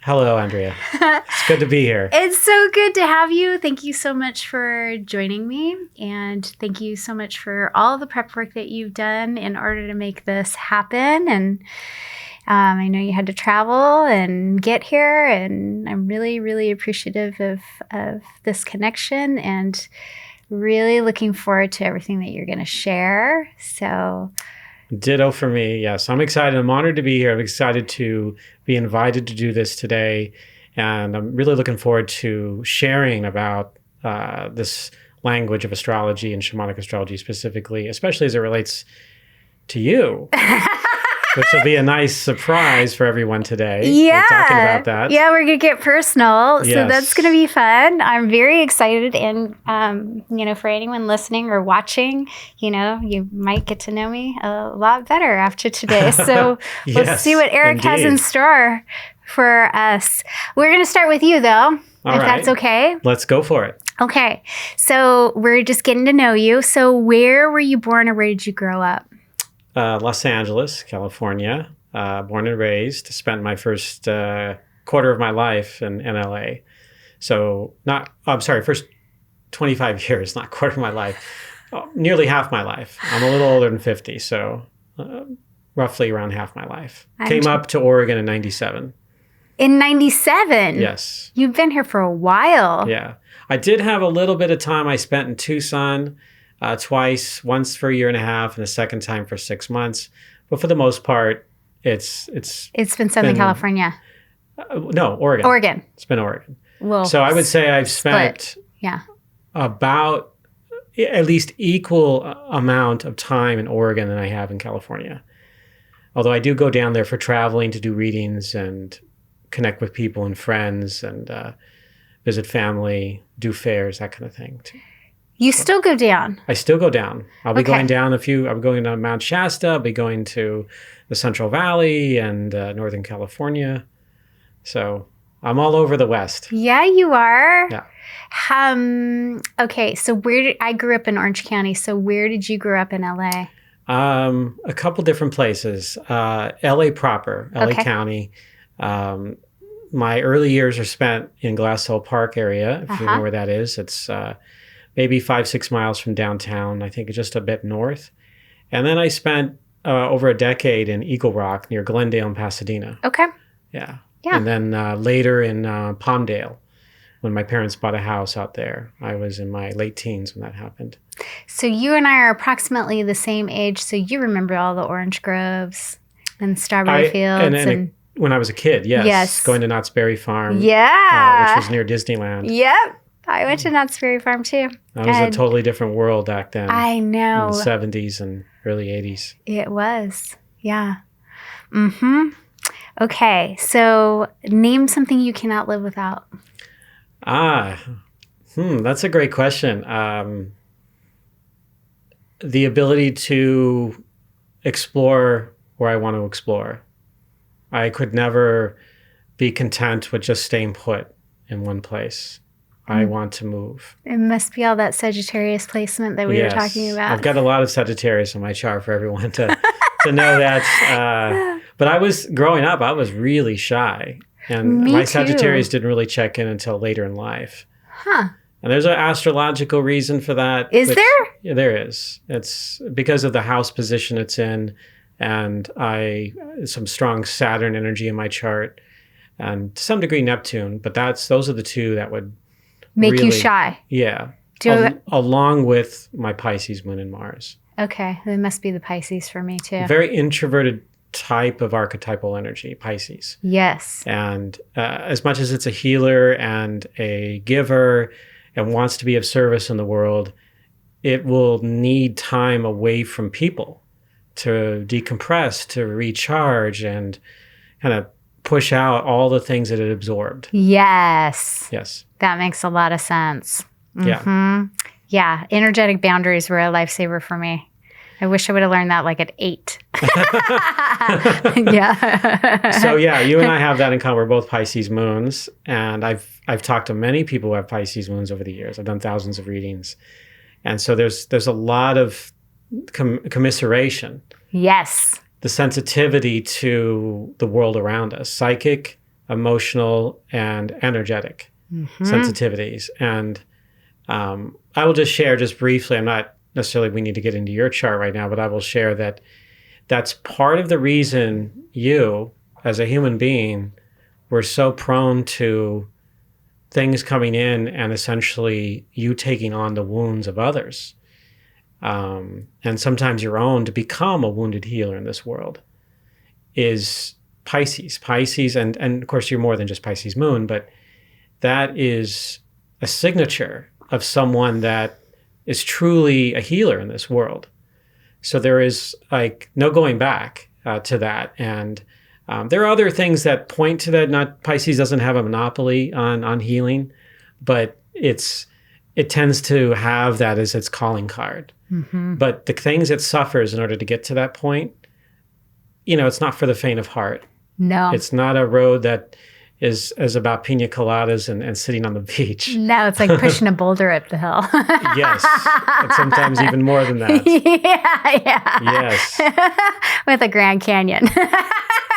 Hello, Andrea. It's good to be here. It's so good to have you. Thank you so much for joining me. And thank you so much for all the prep work that you've done in order to make this happen. And I know you had to travel and get here. And I'm really, really appreciative of this connection and really looking forward to everything that you're going to share. So... Ditto for me. Yes, I'm excited. I'm honored to be here. I'm excited to be invited to do this today. And I'm really looking forward to sharing about this language of astrology and shamanic astrology specifically, especially as it relates to you. Which will be a nice surprise for everyone today. Yeah. We're talking about that. Yeah, we're going to get personal. Yes. So that's going to be fun. I'm very excited. And, for anyone listening or watching, you might get to know me a lot better after today. So Yes, let's see what Erik has in store for us. We're going to start with you, though, if that's okay. Let's go for it. Okay. So we're just getting to know you. So where were you born or where did you grow up? Los Angeles, California, born and raised. Spent my first quarter of my life in LA. So first 25 years, not quarter of my life, nearly half my life. I'm a little older than 50, so roughly around half my life. Came up to Oregon in 97. In 97? Yes. You've been here for a while. Yeah. I did have a little bit of time I spent in Tucson. Twice, once for a year and a half, and the second time for 6 months. But for the most part, it's been Southern California. No, Oregon. Oregon. It's been Oregon. Well, so I would say I've spent about at least equal amount of time in Oregon than I have in California. Although I do go down there for traveling to do readings and connect with people and friends and visit family, do fairs, that kind of thing too. You still go down? I still go down. I'll be going down I'm going to Mount Shasta. I'll be going to the Central Valley and Northern California. So I'm all over the West. Yeah, you are. Yeah. Okay, so I grew up in Orange County. So where did you grow up in LA? A couple different places. LA proper, LA County. My early years are spent in Glass Hill Park area, if you know where that is. It's maybe 5-6 miles from downtown, I think just a bit north. And then I spent over a decade in Eagle Rock near Glendale and Pasadena. Okay. Yeah. Yeah. And then later in Palmdale, when my parents bought a house out there. I was in my late teens when that happened. So you and I are approximately the same age, so you remember all the orange groves and strawberry fields. And when I was a kid, yes. Going to Knott's Berry Farm. Yeah. Which was near Disneyland. Yep. I went to Knott's Berry Farm too. That was a totally different world back then. I know. In the 70s and early 80s. It was. Yeah. Mm-hmm. Okay. So name something you cannot live without. That's a great question. The ability to explore where I want to explore. I could never be content with just staying put in one place. I want to move. It must be all that Sagittarius placement that we were talking about. I've got a lot of Sagittarius in my chart for everyone to know that. But growing up, I was really shy. And my Sagittarius didn't really check in until later in life. Huh. And there's an astrological reason for that. Is there? Yeah, there is. It's because of the house position it's in. And some strong Saturn energy in my chart. And to some degree Neptune. But those are the two that would make you shy. Yeah. Along with my Pisces moon and Mars. Okay. That must be the Pisces for me too. Very introverted type of archetypal energy, Pisces. Yes. And as much as it's a healer and a giver and wants to be of service in the world, it will need time away from people to decompress, to recharge, and kind of push out all the things that it absorbed. Yes. Yes. That makes a lot of sense. Mm-hmm. Yeah. Yeah. Energetic boundaries were a lifesaver for me. I wish I would have learned that like at 8. Yeah. So yeah, you and I have that in common. We're both Pisces moons, and I've talked to many people who have Pisces moons over the years. I've done thousands of readings, and so there's a lot of commiseration. Yes. The sensitivity to the world around us, psychic, emotional, and energetic sensitivities. And I will just share just briefly, I'm not necessarily, we need to get into your chart right now, but I will share that that's part of the reason you, as a human being, were so prone to things coming in and essentially you taking on the wounds of others. And sometimes your own, to become a wounded healer in this world, is Pisces. Pisces, and of course you're more than just Pisces moon, but that is a signature of someone that is truly a healer in this world. So there is like no going back to that. And there are other things that point to that. Not Pisces doesn't have a monopoly on healing, but it tends to have that as its calling card. But the things it suffers in order to get to that point, it's not for the faint of heart. No. It's not a road that is about pina coladas and sitting on the beach. No, it's like pushing a boulder up the hill. Yes. And sometimes even more than that. Yeah. Yes. With a Grand Canyon.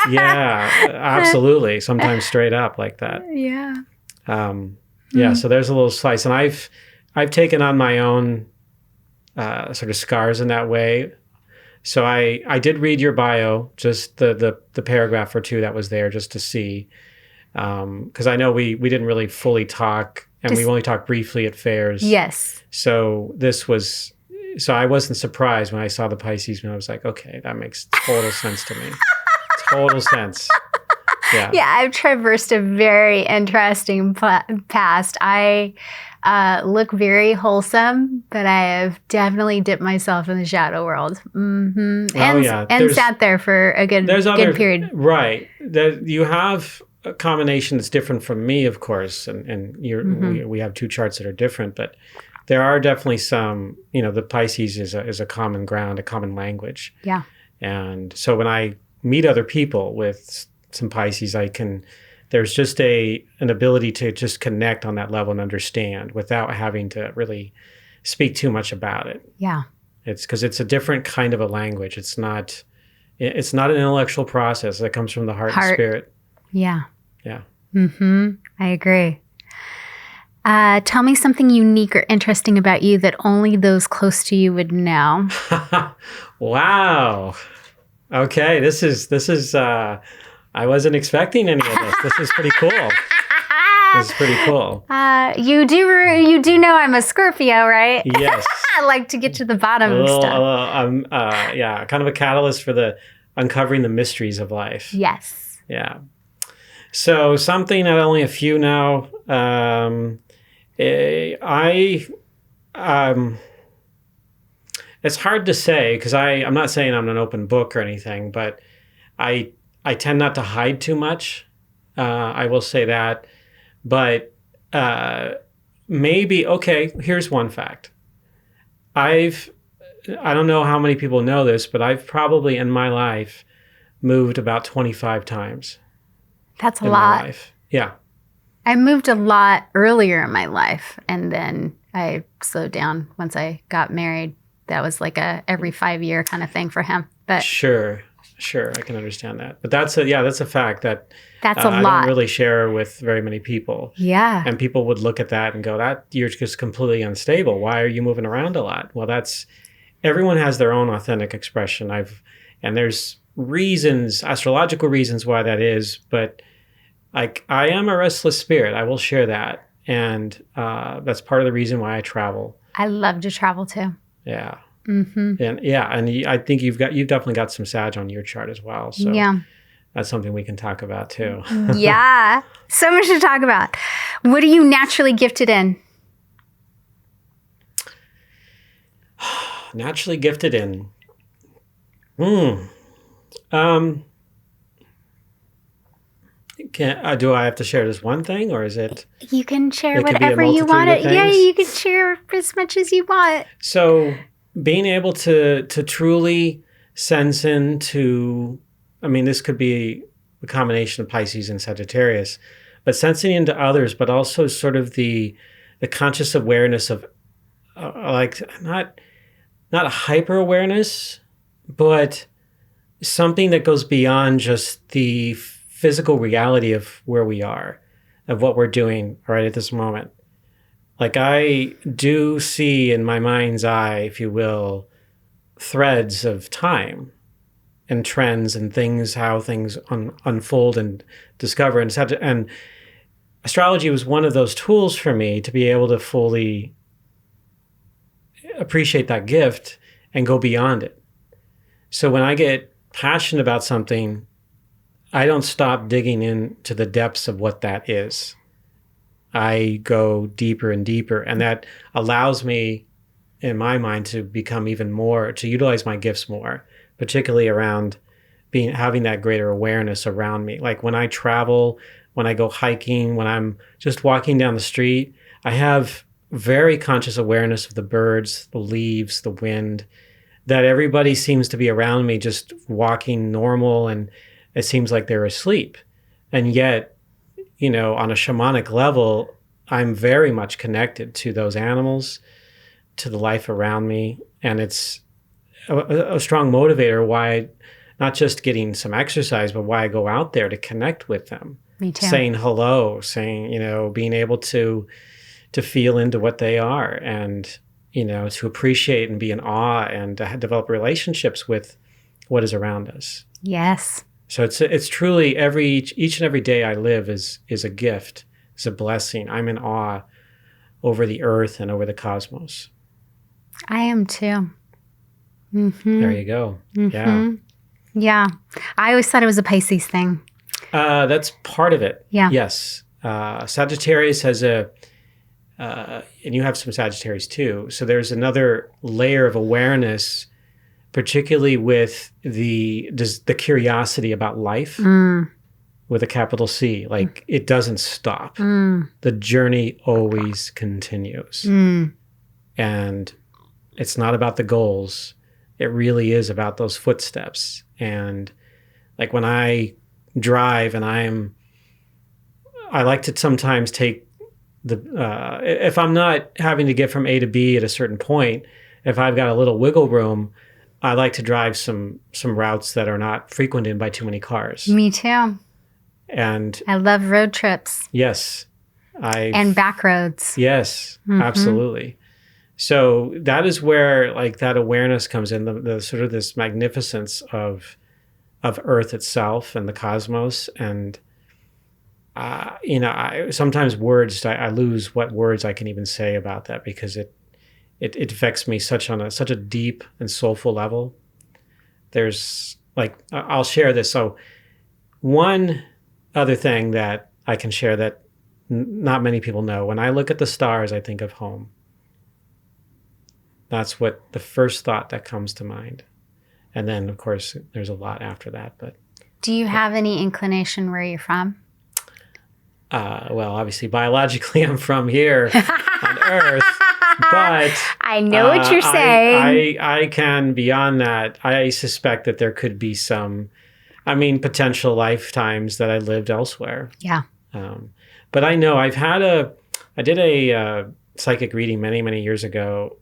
Yeah, absolutely. Sometimes straight up like that. Yeah. Yeah, so there's a little slice. And I've taken on my own sort of scars in that way. So I did read your bio, just the paragraph or two that was there, just to see. Because I know we didn't really fully talk, and we only talked briefly at fairs. Yes. So I wasn't surprised when I saw the Pisces, and I was like, okay, that makes total sense to me. Total sense. Yeah. Yeah, I've traversed a very interesting past. I look very wholesome, but I have definitely dipped myself in the shadow world. And sat there for a good period. Right. You have a combination that's different from me, of course, and we have two charts that are different, but there are definitely some, the Pisces is a common ground, a common language. Yeah. And so when I meet other people with some Pisces, there's just an ability to just connect on that level and understand without having to really speak too much about it. Yeah. It's because it's a different kind of a language. It's not an intellectual process that comes from the heart. And spirit. Yeah. Yeah. I agree. Tell me something unique or interesting about you that only those close to you would know. Wow. Okay. This is I wasn't expecting any of this. This is pretty cool. This is pretty cool. You do know I'm a Scorpio, right? Yes. I like to get to the bottom of stuff. Yeah, kind of a catalyst for the uncovering the mysteries of life. Yes. Yeah. So something that only a few know. It's hard to say because I'm not saying I'm an open book or anything, but I tend not to hide too much. I will say that. But maybe, okay, here's one fact. I don't know how many people know this, but I've probably in my life moved about 25 times. That's a lot. Yeah. I moved a lot earlier in my life, and then I slowed down once I got married. That was like a every 5-year kind of thing for him. But Sure, I can understand that. But that's a fact that that's a lot. I don't really share with very many people. Yeah. And people would look at that and go, "That you're just completely unstable. Why are you moving around a lot?" Well, everyone has their own authentic expression. And there's reasons, astrological reasons why that is, but I am a restless spirit. I will share that. And that's part of the reason why I travel. I love to travel too. Yeah. And I think you've definitely got some Sag on your chart as well. So yeah, that's something we can talk about too. Yeah. So much to talk about. What are you naturally gifted in? Naturally gifted in. Do I have to share this one thing, or is it? You can share whatever you want. Yeah, you can share as much as you want. So being able to truly sense into, this could be a combination of Pisces and Sagittarius, but sensing into others, but also sort of the conscious awareness of not a hyper awareness, but something that goes beyond just the physical reality of where we are, of what we're doing right at this moment. Like I do see in my mind's eye, if you will, threads of time and trends and things, how things unfold and discover. And astrology was one of those tools for me to be able to fully appreciate that gift and go beyond it. So when I get passionate about something, I don't stop digging into the depths of what that is. I go deeper and deeper, and that allows me, in my mind, to become even more, to utilize my gifts more, particularly around having that greater awareness around me. Like when I travel, when I go hiking, when I'm just walking down the street, I have very conscious awareness of the birds, the leaves, the wind, that everybody seems to be around me just walking normal, and it seems like they're asleep. And yet, you know, on a shamanic level, I'm very much connected to those animals, to the life around me. And it's a strong motivator why, not just getting some exercise, but why I go out there to connect with them. Me too. Saying hello, saying, you know, being able to feel into what they are, and, you know, to appreciate and be in awe and to develop relationships with what is around us. Yes. So it's truly each and every day I live is a gift, is a blessing. I'm in awe over the earth and over the cosmos. I am too. Mm-hmm. There you go. Mm-hmm. Yeah. Yeah. I always thought it was a Pisces thing. That's part of it. Yeah. Yes. Sagittarius has and you have some Sagittarius too. So there's another layer of awareness, particularly with the curiosity about life with a capital C. Like it doesn't stop. The journey always continues. And it's not about the goals. It really is about those footsteps. And like when I drive and I like to sometimes take if I'm not having to get from A to B at a certain point, if I've got a little wiggle room, I like to drive some routes that are not frequented by too many cars. Me too. And I love road trips. Yes. And back roads. Yes, absolutely. So that is where like that awareness comes in, the sort of this magnificence of Earth itself and the cosmos. And you know, sometimes I lose what words I can even say about that, because it affects me such a deep and soulful level. There's like, I'll share this. So one other thing that I can share that not many people know, when I look at the stars, I think of home. That's what the first thought that comes to mind. And then of course there's a lot after that, but. Do you have any inclination where you're from? Well, obviously, biologically, I'm from here on Earth, but I know what you're saying. I can, beyond that, I suspect that there could be some, potential lifetimes that I lived elsewhere. Yeah. But I know I did a psychic reading many, many years ago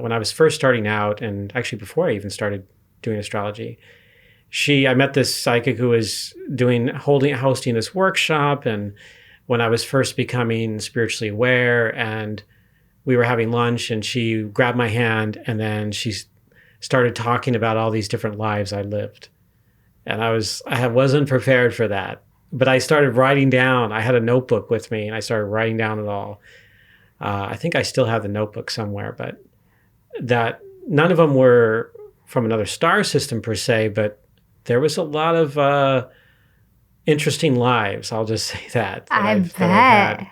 when I was first starting out, and actually before I even started doing astrology. I met this psychic who was hosting this workshop, and when I was first becoming spiritually aware, and we were having lunch, and she grabbed my hand, and then she started talking about all these different lives I lived. And I wasn't prepared for that, but I started writing down. I had a notebook with me, and I started writing down it all. I think I still have the notebook somewhere, but that none of them were from another star system per se, but there was a lot of interesting lives. I'll just say that I've had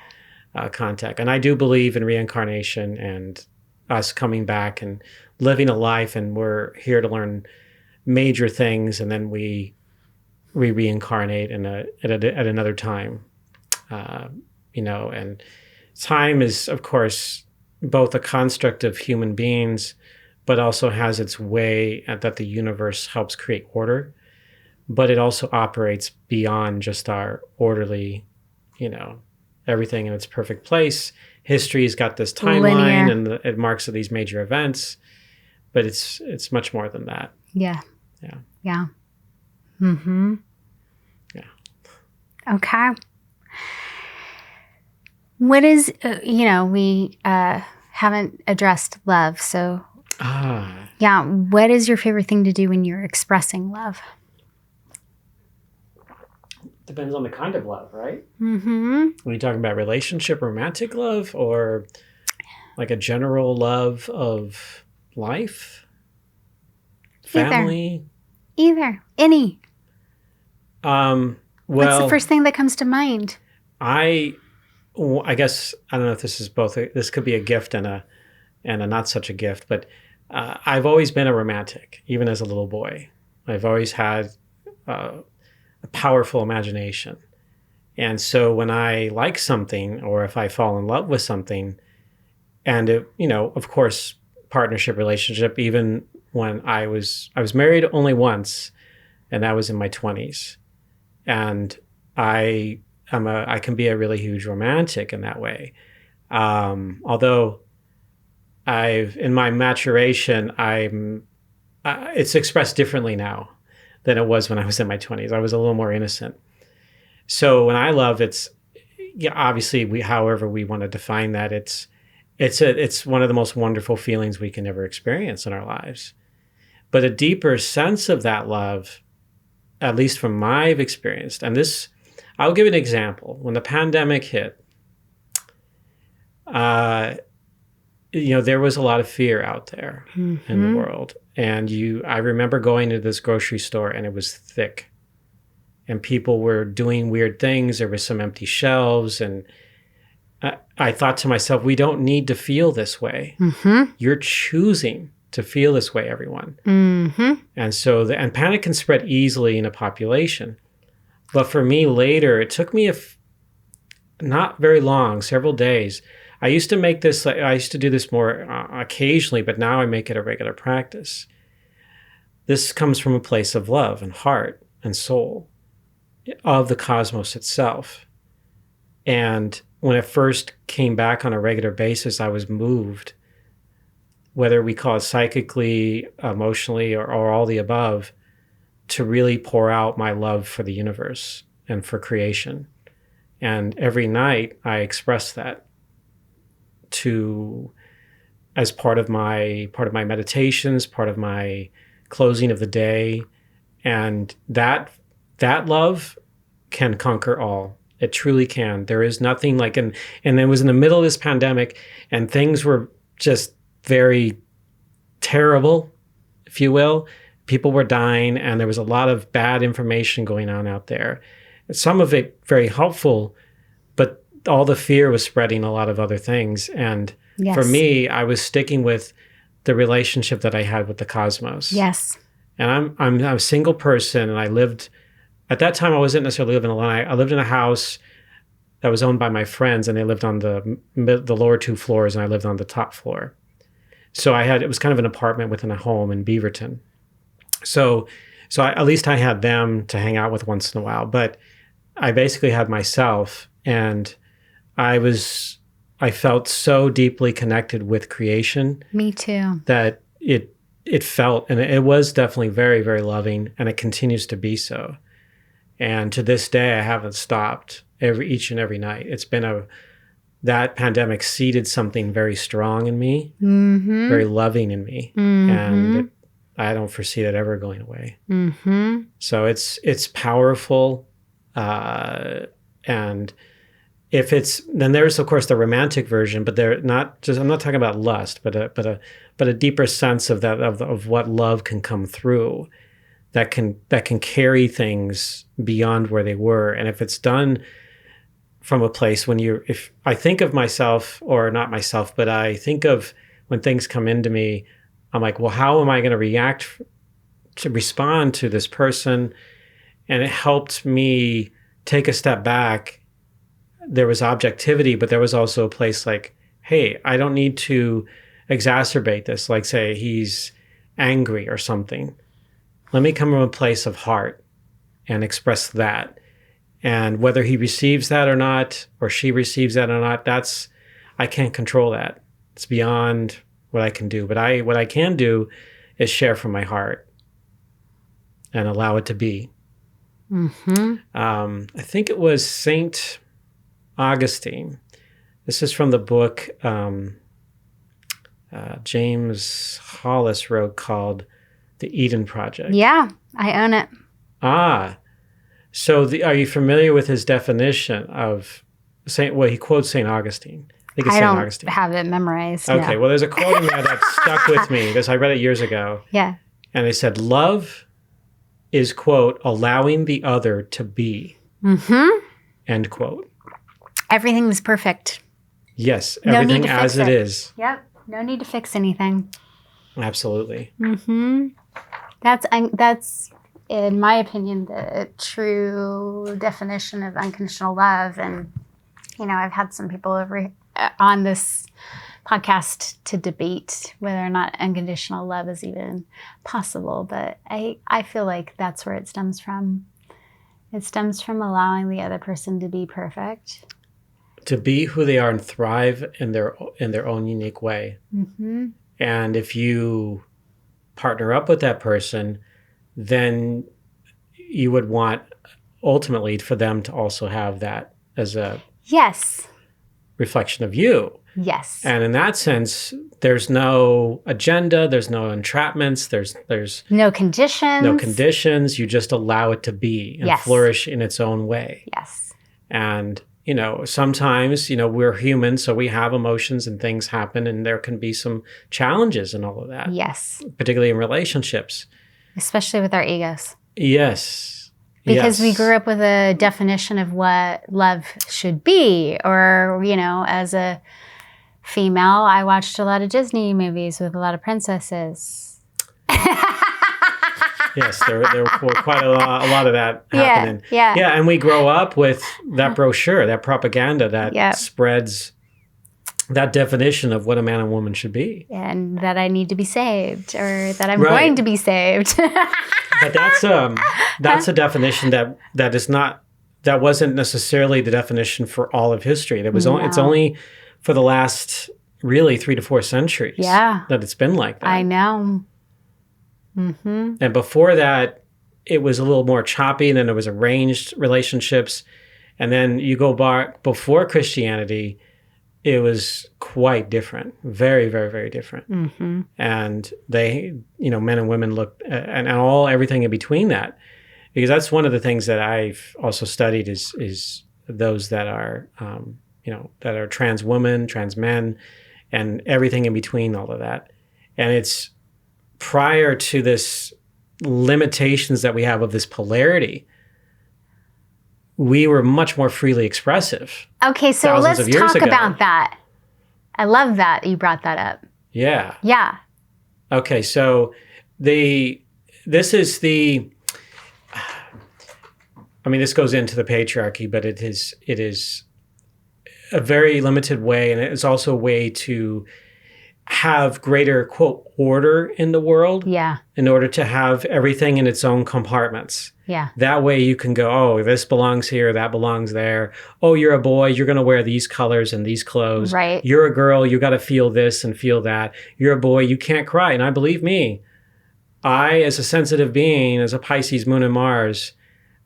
contact. And I do believe in reincarnation and us coming back and living a life, and we're here to learn major things, and then we reincarnate at another time. And time is, of course, both a construct of human beings, but also has its way that the universe helps create order. But it also operates beyond just our orderly, everything in its perfect place. History's got this timeline, and it marks these major events, but it's much more than that. Yeah. Yeah. Yeah. Mm-hmm. Yeah. Okay. What is, we haven't addressed love. So, yeah, what is your favorite thing to do when you're expressing love? Depends on the kind of love, right? Mm-hmm. Are you talking about relationship, romantic love, or like a general love of life, family? Either. Any. Well, what's the first thing that comes to mind? I guess I don't know if this is both. This could be a gift and a not such a gift, but I've always been a romantic, even as a little boy. I've always had a powerful imagination, and so when I like something, or if I fall in love with something, and it, of course, partnership, relationship. Even when I was married only once, and that was in my 20s, and I can be a really huge romantic in that way. Although in my maturation, it's expressed differently now than it was when I was in my 20s. I was a little more innocent. So when I love, obviously however we want to define that, it's one of the most wonderful feelings we can ever experience in our lives. But a deeper sense of that love, at least from my experience, and this, I'll give an example. When the pandemic hit, there was a lot of fear out there in the world. And I remember going to this grocery store, and it was thick. And people were doing weird things. There were some empty shelves. And I thought to myself, we don't need to feel this way. Mm-hmm. You're choosing to feel this way, everyone. Mm-hmm. And so, and panic can spread easily in a population. But for me later, it took me not very long, several days. I used to do this more occasionally, but now I make it a regular practice. This comes from a place of love and heart and soul of the cosmos itself. And when it first came back on a regular basis, I was moved, whether we call it psychically, emotionally, or all the above, to really pour out my love for the universe and for creation. And every night I express that as part of my meditations, part of my closing of the day. And that love can conquer all. It truly can. There is nothing like, and it was in the middle of this pandemic, and things were just very terrible, if you will. People were dying, and there was a lot of bad information going on out there. Some of it very helpful, but all the fear was spreading a lot of other things. And yes, for me, I was sticking with the relationship that I had with the cosmos. Yes. And I'm a single person, and I lived, at that time I wasn't necessarily living alone. I lived in a house that was owned by my friends, and they lived on the lower two floors, and I lived on the top floor. So it was kind of an apartment within a home in Beaverton. So at least I had them to hang out with once in a while, but I basically had myself, and I felt so deeply connected with creation. Me too. That it felt, and it was definitely very, very loving, and it continues to be so. And to this day, I haven't stopped each and every night. It's been that pandemic seeded something very strong in me, mm-hmm, very loving in me, mm-hmm, and I don't foresee that ever going away. Mm-hmm. So it's powerful, and then there's of course the romantic version, but I'm not talking about lust, but a deeper sense of that of what love can come through, that can carry things beyond where they were. And if it's done from a place if I think of myself, or not myself, but I think of when things come into me, I'm like, well, how am I going to respond to this person? And it helped me take a step back. There was objectivity, but there was also a place like, hey, I don't need to exacerbate this. Like, say he's angry or something. Let me come from a place of heart and express that. And whether he receives that or not, or she receives that or not, I can't control that. It's beyond what I can do. But what I can do is share from my heart and allow it to be. I think it was Saint Augustine. This is from the book James Hollis wrote called The Eden Project. Yeah, I own it. So are you familiar with his definition of he quotes Saint Augustine. I think it's Saint Augustine. I don't have it memorized. Okay, no. well, there's a quote in there that stuck with me because I read it years ago. Yeah. And they said, love is, quote, allowing the other to be, end quote. Everything is perfect. Yes, everything as it is. Yep, no need to fix anything. Absolutely. That's, in my opinion, the true definition of unconditional love. And, I've had some people over on this podcast to debate whether or not unconditional love is even possible. But I feel like that's where it stems from. It stems from allowing the other person to be perfect. To be who they are and thrive in their own unique way. And if you partner up with that person, then you would want ultimately for them to also have that as a reflection of you. Yes. And in that sense, there's no agenda, there's no entrapments, there's no conditions. No conditions. You just allow it to be and flourish in its own way. Yes. And, sometimes, we're human, so we have emotions and things happen, and there can be some challenges in all of that. Yes. Particularly in relationships. Especially with our egos. Yes. Because we grew up with a definition of what love should be. Or, as a female, I watched a lot of Disney movies with a lot of princesses. Yes, there were quite a lot of that happening. Yeah. And we grow up with that brochure, that propaganda that spreads that definition of what a man and woman should be. And that I need to be saved, or that I'm going to be saved. But that's a definition that is not, that wasn't necessarily the definition for all of history. It's only for the last really 3 to 4 centuries that it's been like that. I know. And before that, it was a little more choppy, and then there was arranged relationships. And then you go back before Christianity, it was quite different, very, very, very different. And they, men and women looked and everything in between that, because that's one of the things that I've also studied is those that are, that are trans women, trans men, and everything in between all of that. And it's prior to this limitations that we have of this polarity, we were much more freely expressive. Okay, so let's talk about that. I love that you brought that up. Yeah. Yeah. Okay, so this goes into the patriarchy, but it is a very limited way, and it's also a way to have greater, quote, order in the world. Yeah. In order to have everything in its own compartments. Yeah. That way you can go, oh, this belongs here, that belongs there. Oh, you're a boy, you're going to wear these colors and these clothes. Right. You're a girl, you got to feel this and feel that. You're a boy, you can't cry. And believe me, I, as a sensitive being, as a Pisces, Moon and Mars,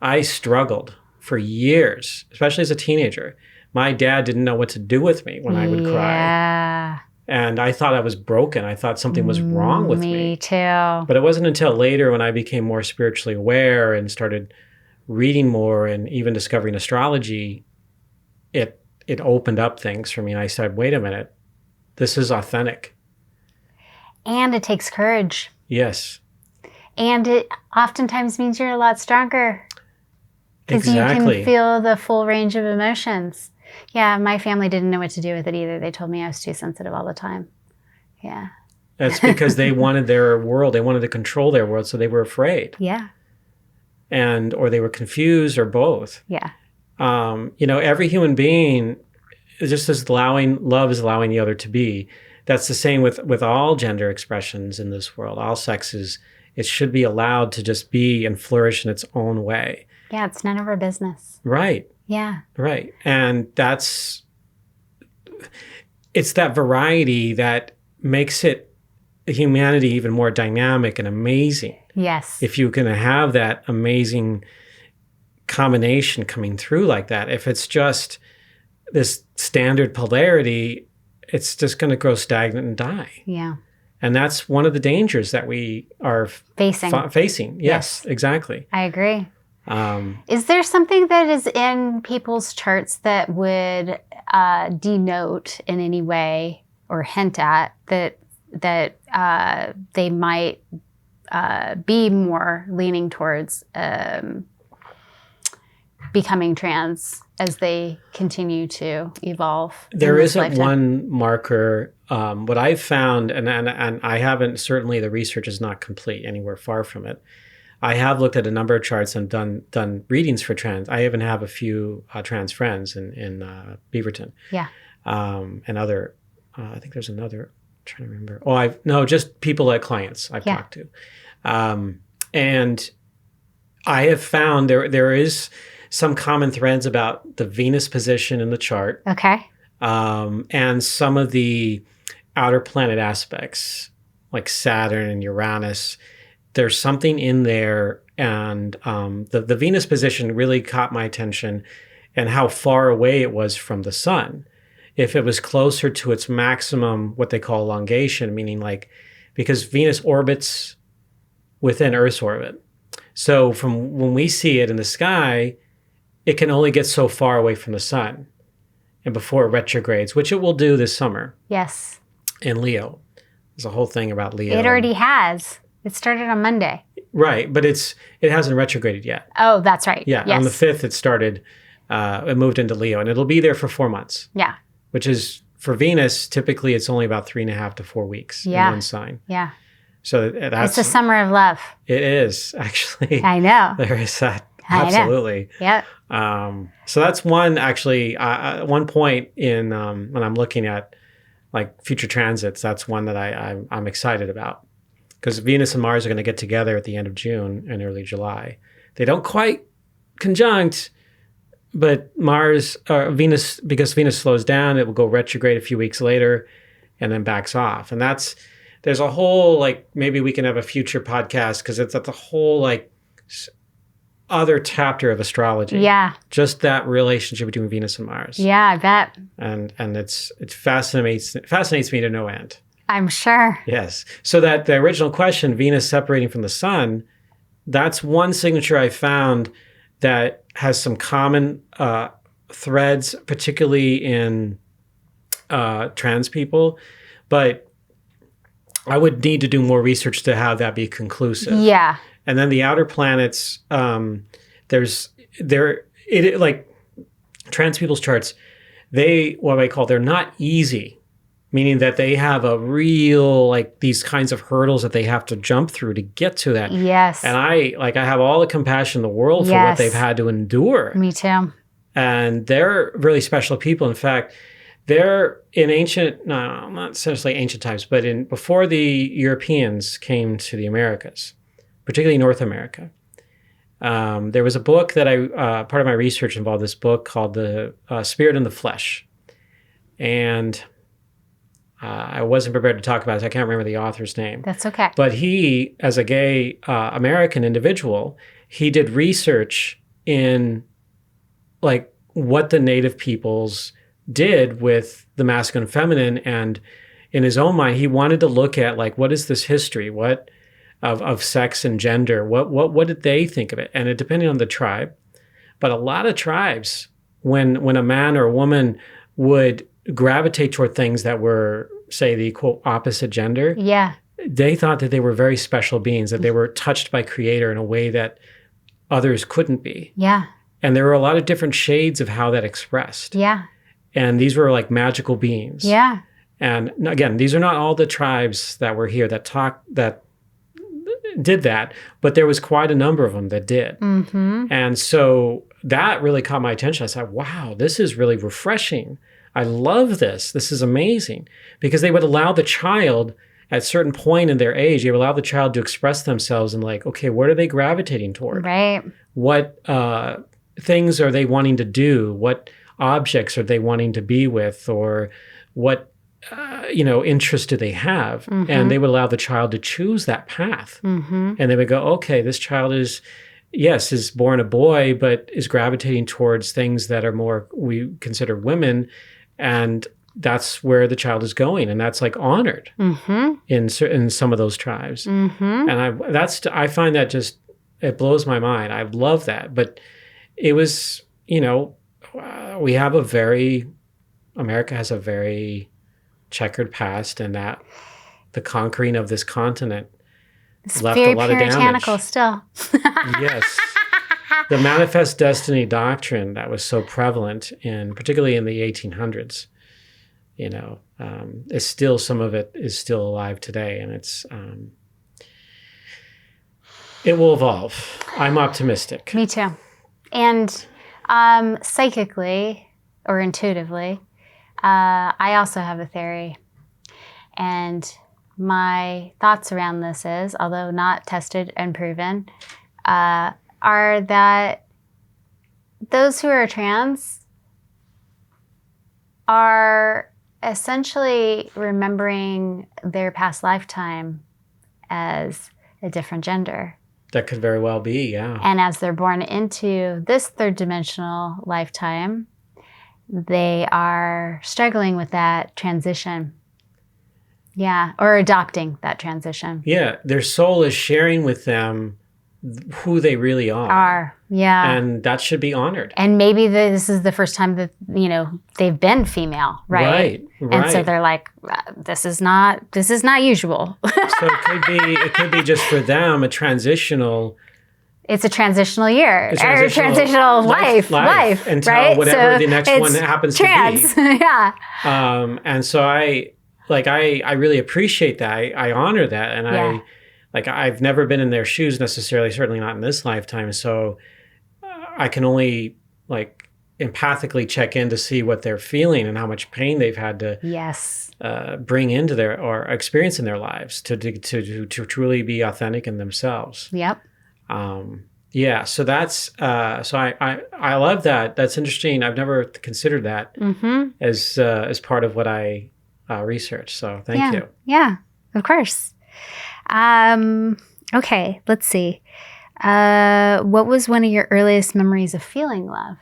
I struggled for years, especially as a teenager. My dad didn't know what to do with me when I would cry. Yeah. And I thought I was broken. I thought something was wrong with me. Me too. But it wasn't until later when I became more spiritually aware and started reading more and even discovering astrology, it opened up things for me. And I said, wait a minute, this is authentic. And it takes courage. Yes. And it oftentimes means you're a lot stronger. Because you Exactly. can feel the full range of emotions. Yeah, my family didn't know what to do with it either. They told me I was too sensitive all the time. Yeah. That's because they wanted their world. They wanted to control their world, so they were afraid. Yeah. Or they were confused, or both. Yeah. Every human being, just as love is allowing the other to be, that's the same with all gender expressions in this world, all sexes. It should be allowed to just be and flourish in its own way. Yeah, it's none of our business. Right. Yeah. Right. And it's that variety that makes humanity even more dynamic and amazing. Yes. If you can have that amazing combination coming through like that. If it's just this standard polarity, it's just going to grow stagnant and die. Yeah. And that's one of the dangers that we are facing. Yes, exactly. I agree. Is there something that is in people's charts that would denote in any way or hint at that they might be more leaning towards becoming trans as they continue to evolve? There isn't one marker. What I've found, and I haven't, certainly the research is not complete anywhere far from it. I have looked at a number of charts and done readings for trans. I even have a few trans friends in Beaverton. Yeah. And other, I think there's another, I'm trying to remember. Just people like clients I've talked to. And I have found there is some common threads about the Venus position in the chart. Okay. And some of the outer planet aspects, like Saturn and Uranus. There's something in there, and the Venus position really caught my attention, and how far away it was from the sun. If it was closer to its maximum, what they call elongation, meaning because Venus orbits within Earth's orbit. So from when we see it in the sky, it can only get so far away from the sun, and before it retrogrades, which it will do this summer. Yes. In Leo. There's a whole thing about Leo. It already has. It started on Monday. Right, but it hasn't retrograded yet. Oh, that's right. Yeah, yes. On the 5th it started, it moved into Leo, and it'll be there for 4 months. Yeah. Which is, for Venus, typically it's only about 3.5 to 4 weeks in one sign. Yeah. So that's... It's a summer of love. It is, actually. I know. There is that. Absolutely. Yeah. So that's one, actually, one point in when I'm looking at future transits, that's one that I'm excited about. Because Venus and Mars are going to get together at the end of June and early July. They don't quite conjunct, but Venus, because Venus slows down, it will go retrograde a few weeks later and then backs off. And there's a whole, maybe we can have a future podcast, because it's a whole, other chapter of astrology. Yeah. Just that relationship between Venus and Mars. Yeah, I bet. And it fascinates me to no end. I'm sure. Yes. So that the original question, Venus separating from the sun, that's one signature I found that has some common threads, particularly in trans people. But I would need to do more research to have that be conclusive. Yeah. And then the outer planets, trans people's charts, they're not easy. Meaning that they have a real, these kinds of hurdles that they have to jump through to get to that. Yes. And I have all the compassion in the world for what they've had to endure. Me too. And they're really special people. In fact, they're in not necessarily ancient times, but before the Europeans came to the Americas, particularly North America. There was a book that part of my research involved this book called The Spirit and the Flesh. And I wasn't prepared to talk about it. I can't remember the author's name. That's okay. But he, as a gay American individual, he did research in what the native peoples did with the masculine and feminine. And in his own mind, he wanted to look at what is this history? What of sex and gender? What did they think of it? And it depended on the tribe. But a lot of tribes, when a man or a woman would gravitate toward things that were, say, the quote opposite gender, they thought that they were very special beings, that they were touched by Creator in a way that others couldn't be. Yeah. And there were a lot of different shades of how that expressed. Yeah. And these were magical beings. Yeah. And again, these are not all the tribes that were here that did that, but there was quite a number of them that did. Mm-hmm. And so that really caught my attention. I said, wow, this is really refreshing. I love this. This is amazing. Because they would allow the child, at a certain point in their age, they would allow the child to express themselves and okay, what are they gravitating toward? Right. What things are they wanting to do? What objects are they wanting to be with? Or what, interests do they have? Mm-hmm. And they would allow the child to choose that path. Mm-hmm. And they would go, okay, this child is yes, is born a boy, but is gravitating towards things that are more, we consider women. And that's where the child is going. And that's like honored in some of those tribes. And I find that just, it blows my mind. I love that. But it was, America has a very checkered past, and that the conquering of this continent left a lot of damage. Puritanical still. Yes. The manifest destiny doctrine that was so prevalent particularly in the 1800s, is still, some of it is still alive today, and it will evolve. I'm optimistic. Me too. And psychically or intuitively, I also have a theory. And my thoughts around this is, although not tested and proven, are that those who are trans are essentially remembering their past lifetime as a different gender. That could very well be, yeah. And as they're born into this third dimensional lifetime, they are struggling with that transition. Yeah, or adopting that transition. Yeah, their soul is sharing with them who they really are. Yeah. And that should be honored. And maybe this is the first time that, they've been female, right? Right. And so they're like, this is not usual. So it could be just for them a transitional. It's a transitional year. Or transitional life, until right? whatever the next one happens trans. to be. Yeah. And so I really appreciate that. I honor that. And I've never been in their shoes necessarily, certainly not in this lifetime. So I can only empathically check in to see what they're feeling and how much pain they've had to bring into their, or experience in their lives to truly be authentic in themselves. Yep. Yeah. So that's, I love that. That's interesting. I've never considered that as part of what I research. So thank you. Yeah, of course. Okay, let's see. What was one of your earliest memories of feeling love?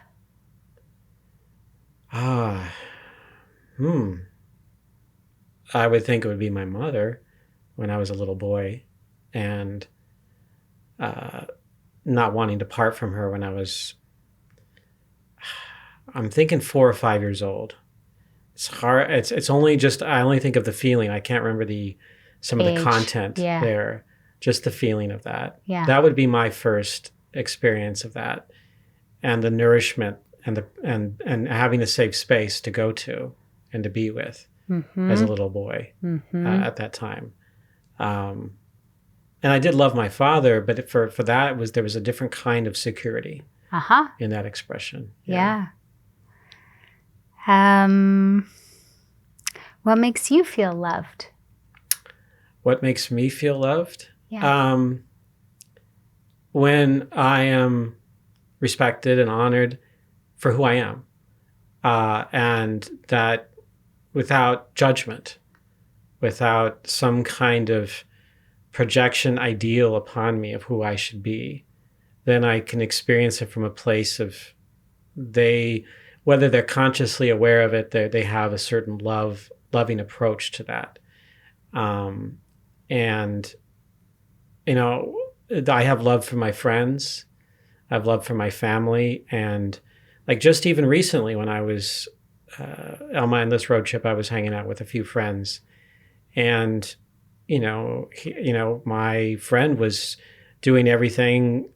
I would think it would be my mother when I was a little boy, and not wanting to part from her when I'm thinking 4 or 5 years old. It's hard. It's only just, I only think of the feeling. I can't remember some of the content there. Just the feeling of that. Yeah. That would be my first experience of that, and the nourishment and having a safe space to go to and to be with as a little boy at that time. And I did love my father, but for that there was a different kind of security in that expression. Yeah. What makes you feel loved? What makes me feel loved? Yeah. When I am respected and honored for who I am, and that without judgment, without some kind of projection ideal upon me of who I should be, then I can experience it from a place of whether they're consciously aware of it, they have a certain loving approach to that. And, I have love for my friends. I have love for my family. And just even recently when I was on this road trip, I was hanging out with a few friends, and, my friend was doing everything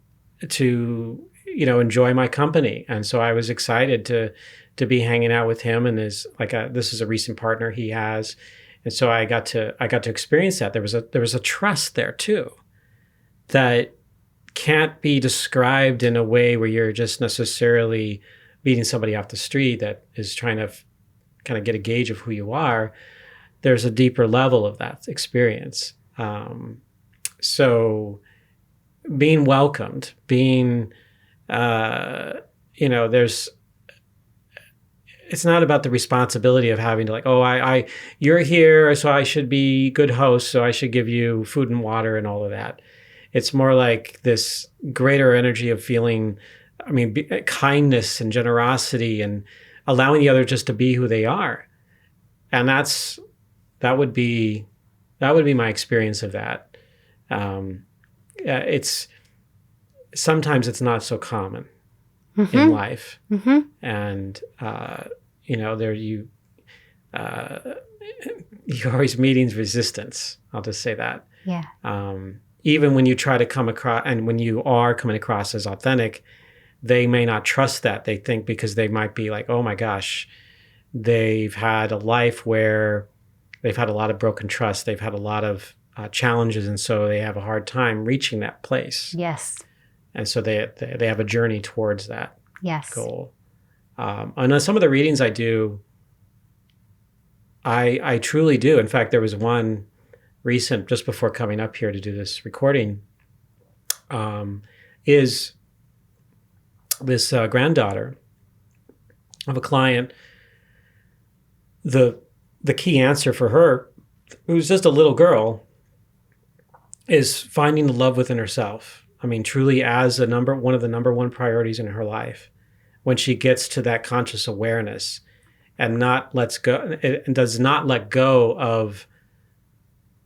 to, enjoy my company. And so I was excited to be hanging out with him, and this is a recent partner he has. And so I got to experience that. There was a trust there too that can't be described in a way where you're just necessarily meeting somebody off the street that is trying to kind of get a gauge of who you are. There's a deeper level of that experience. So being welcomed, being, it's not about the responsibility of having to you're here, so I should be good host, so I should give you food and water and all of that. It's more like this greater energy of feeling, kindness and generosity and allowing the other just to be who they are. And that would be my experience of that. It's sometimes it's not so common in life, and there you always meeting resistance. I'll just say that. Yeah. Even when you try to come across, and when you are coming across as authentic, they may not trust that. They think, because they might be like, oh my gosh, they've had a life where they've had a lot of broken trust. They've had a lot of challenges, and so they have a hard time reaching that place. Yes. And so they have a journey towards that goal. And some of the readings I do, I truly do. In fact, there was one recent, just before coming up here to do this recording, is this granddaughter of a client. The key answer for her, who's just a little girl, is finding the love within herself. Truly as one of the number one priorities in her life. When she gets to that conscious awareness and does not let go of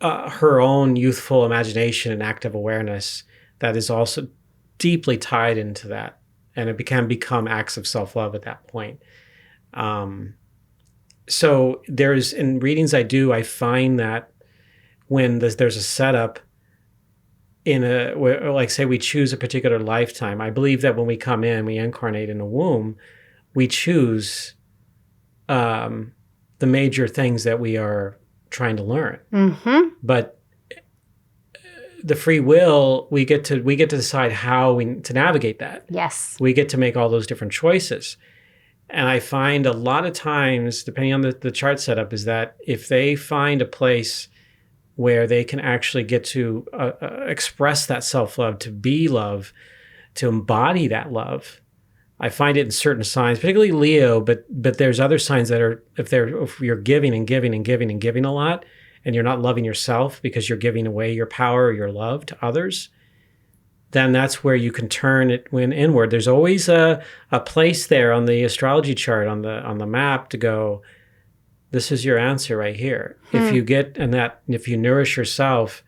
her own youthful imagination and active awareness, that is also deeply tied into that. And it can become acts of self-love at that point. So in readings I do, I find that when there's a setup like say we choose a particular lifetime, I believe that when we come in, we incarnate in a womb, we choose the major things that we are trying to learn. But the free will, we get to decide how to navigate that. Yes. We get to make all those different choices. And I find a lot of times, depending on the chart setup, is that if they find a place where they can actually get to express that self-love, to be love, to embody that love. I find it in certain signs, particularly Leo, but there's other signs that are, if you're giving and giving and giving and giving a lot, and you're not loving yourself because you're giving away your power or your love to others, then that's where you can turn it inward. There's always a place there on the astrology chart, on the map, to go, this is your answer right here. If you nourish yourself,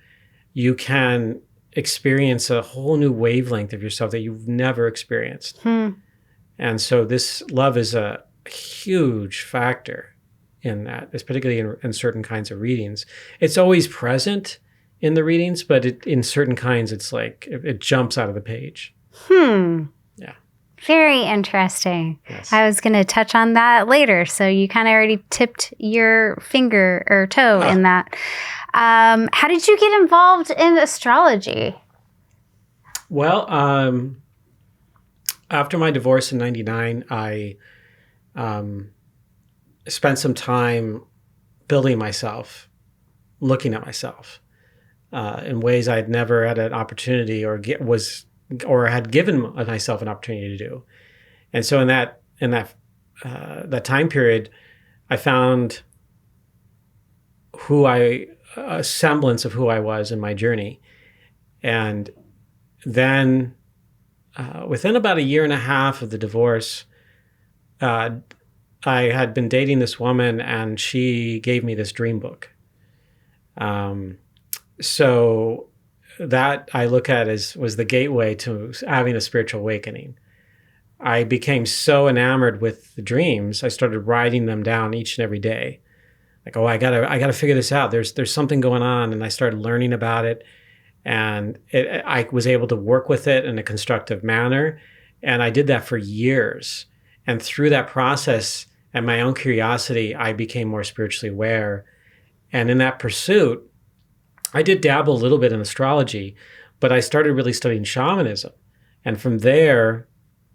you can experience a whole new wavelength of yourself that you've never experienced. And so this love is a huge factor in that. It's particularly in certain kinds of readings. It's always present in the readings, but in certain kinds, it's like it jumps out of the page. Yeah. Very interesting. Yes. I was going to touch on that later. So you kind of already tipped your finger or toe in that. How did you get involved in astrology? Well, after my divorce in 1999, I spent some time building myself, looking at myself in ways I'd never had an opportunity or had given myself an opportunity to do. And so in that time period, I found a semblance of who I was in my journey. And then within about a year and a half of the divorce, I had been dating this woman, and she gave me this dream book. So that I look at was the gateway to having a spiritual awakening. I became so enamored with the dreams, I started writing them down each and every day. Like, I gotta figure this out. There's something going on, and I started learning about it, and I was able to work with it in a constructive manner, and I did that for years. And through that process and my own curiosity, I became more spiritually aware. And in that pursuit, I did dabble a little bit in astrology, but I started really studying shamanism. And from there,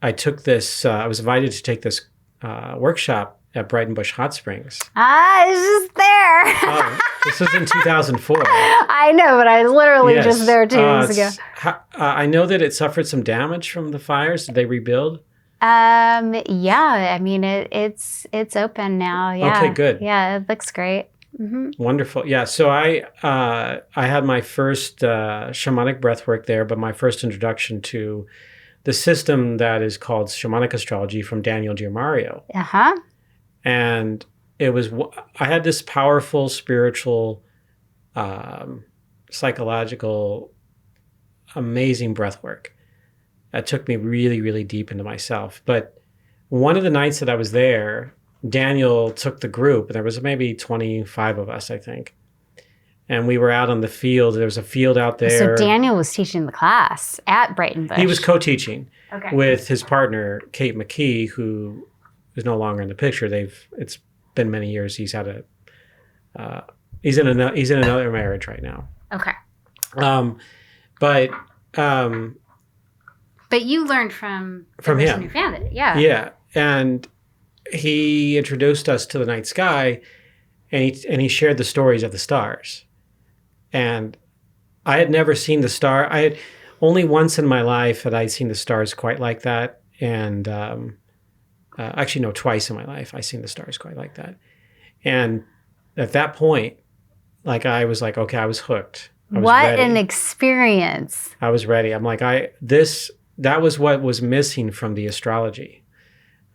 I took this, I was invited to take this workshop at Brighton Bush Hot Springs. I was just there. This was in 2004. I know, but I was literally just there 2 years ago. I know that it suffered some damage from the fires. Did they rebuild? Yeah, I mean, it's open now. Yeah. Okay, good. Yeah, it looks great. Wonderful. Yeah. So I had my first shamanic breathwork there, but my first introduction to the system that is called Shamanic Astrology from Daniel Giamario. And it was, I had this powerful spiritual, psychological, amazing breathwork that took me really, really deep into myself. But one of the nights that I was there, Daniel took the group, and there was maybe 25 of us, I think. And we were out on the field. There was a field out there. So Daniel was teaching the class at Brighton Bush. He was co-teaching with his partner, Kate McKee, who is no longer in the picture. It's been many years. He's had he's in another marriage right now. Okay. But you learned from him. Who found it. Yeah. Yeah. And he introduced us to the night sky, and he shared the stories of the stars. And I had never seen the star. I had only once in my life had I seen the stars quite like that. And actually, no, twice in my life I've seen the stars quite like that. And at that point, like, I was like, okay, I was hooked. What an experience. I was ready. I'm like, that was what was missing from the astrology.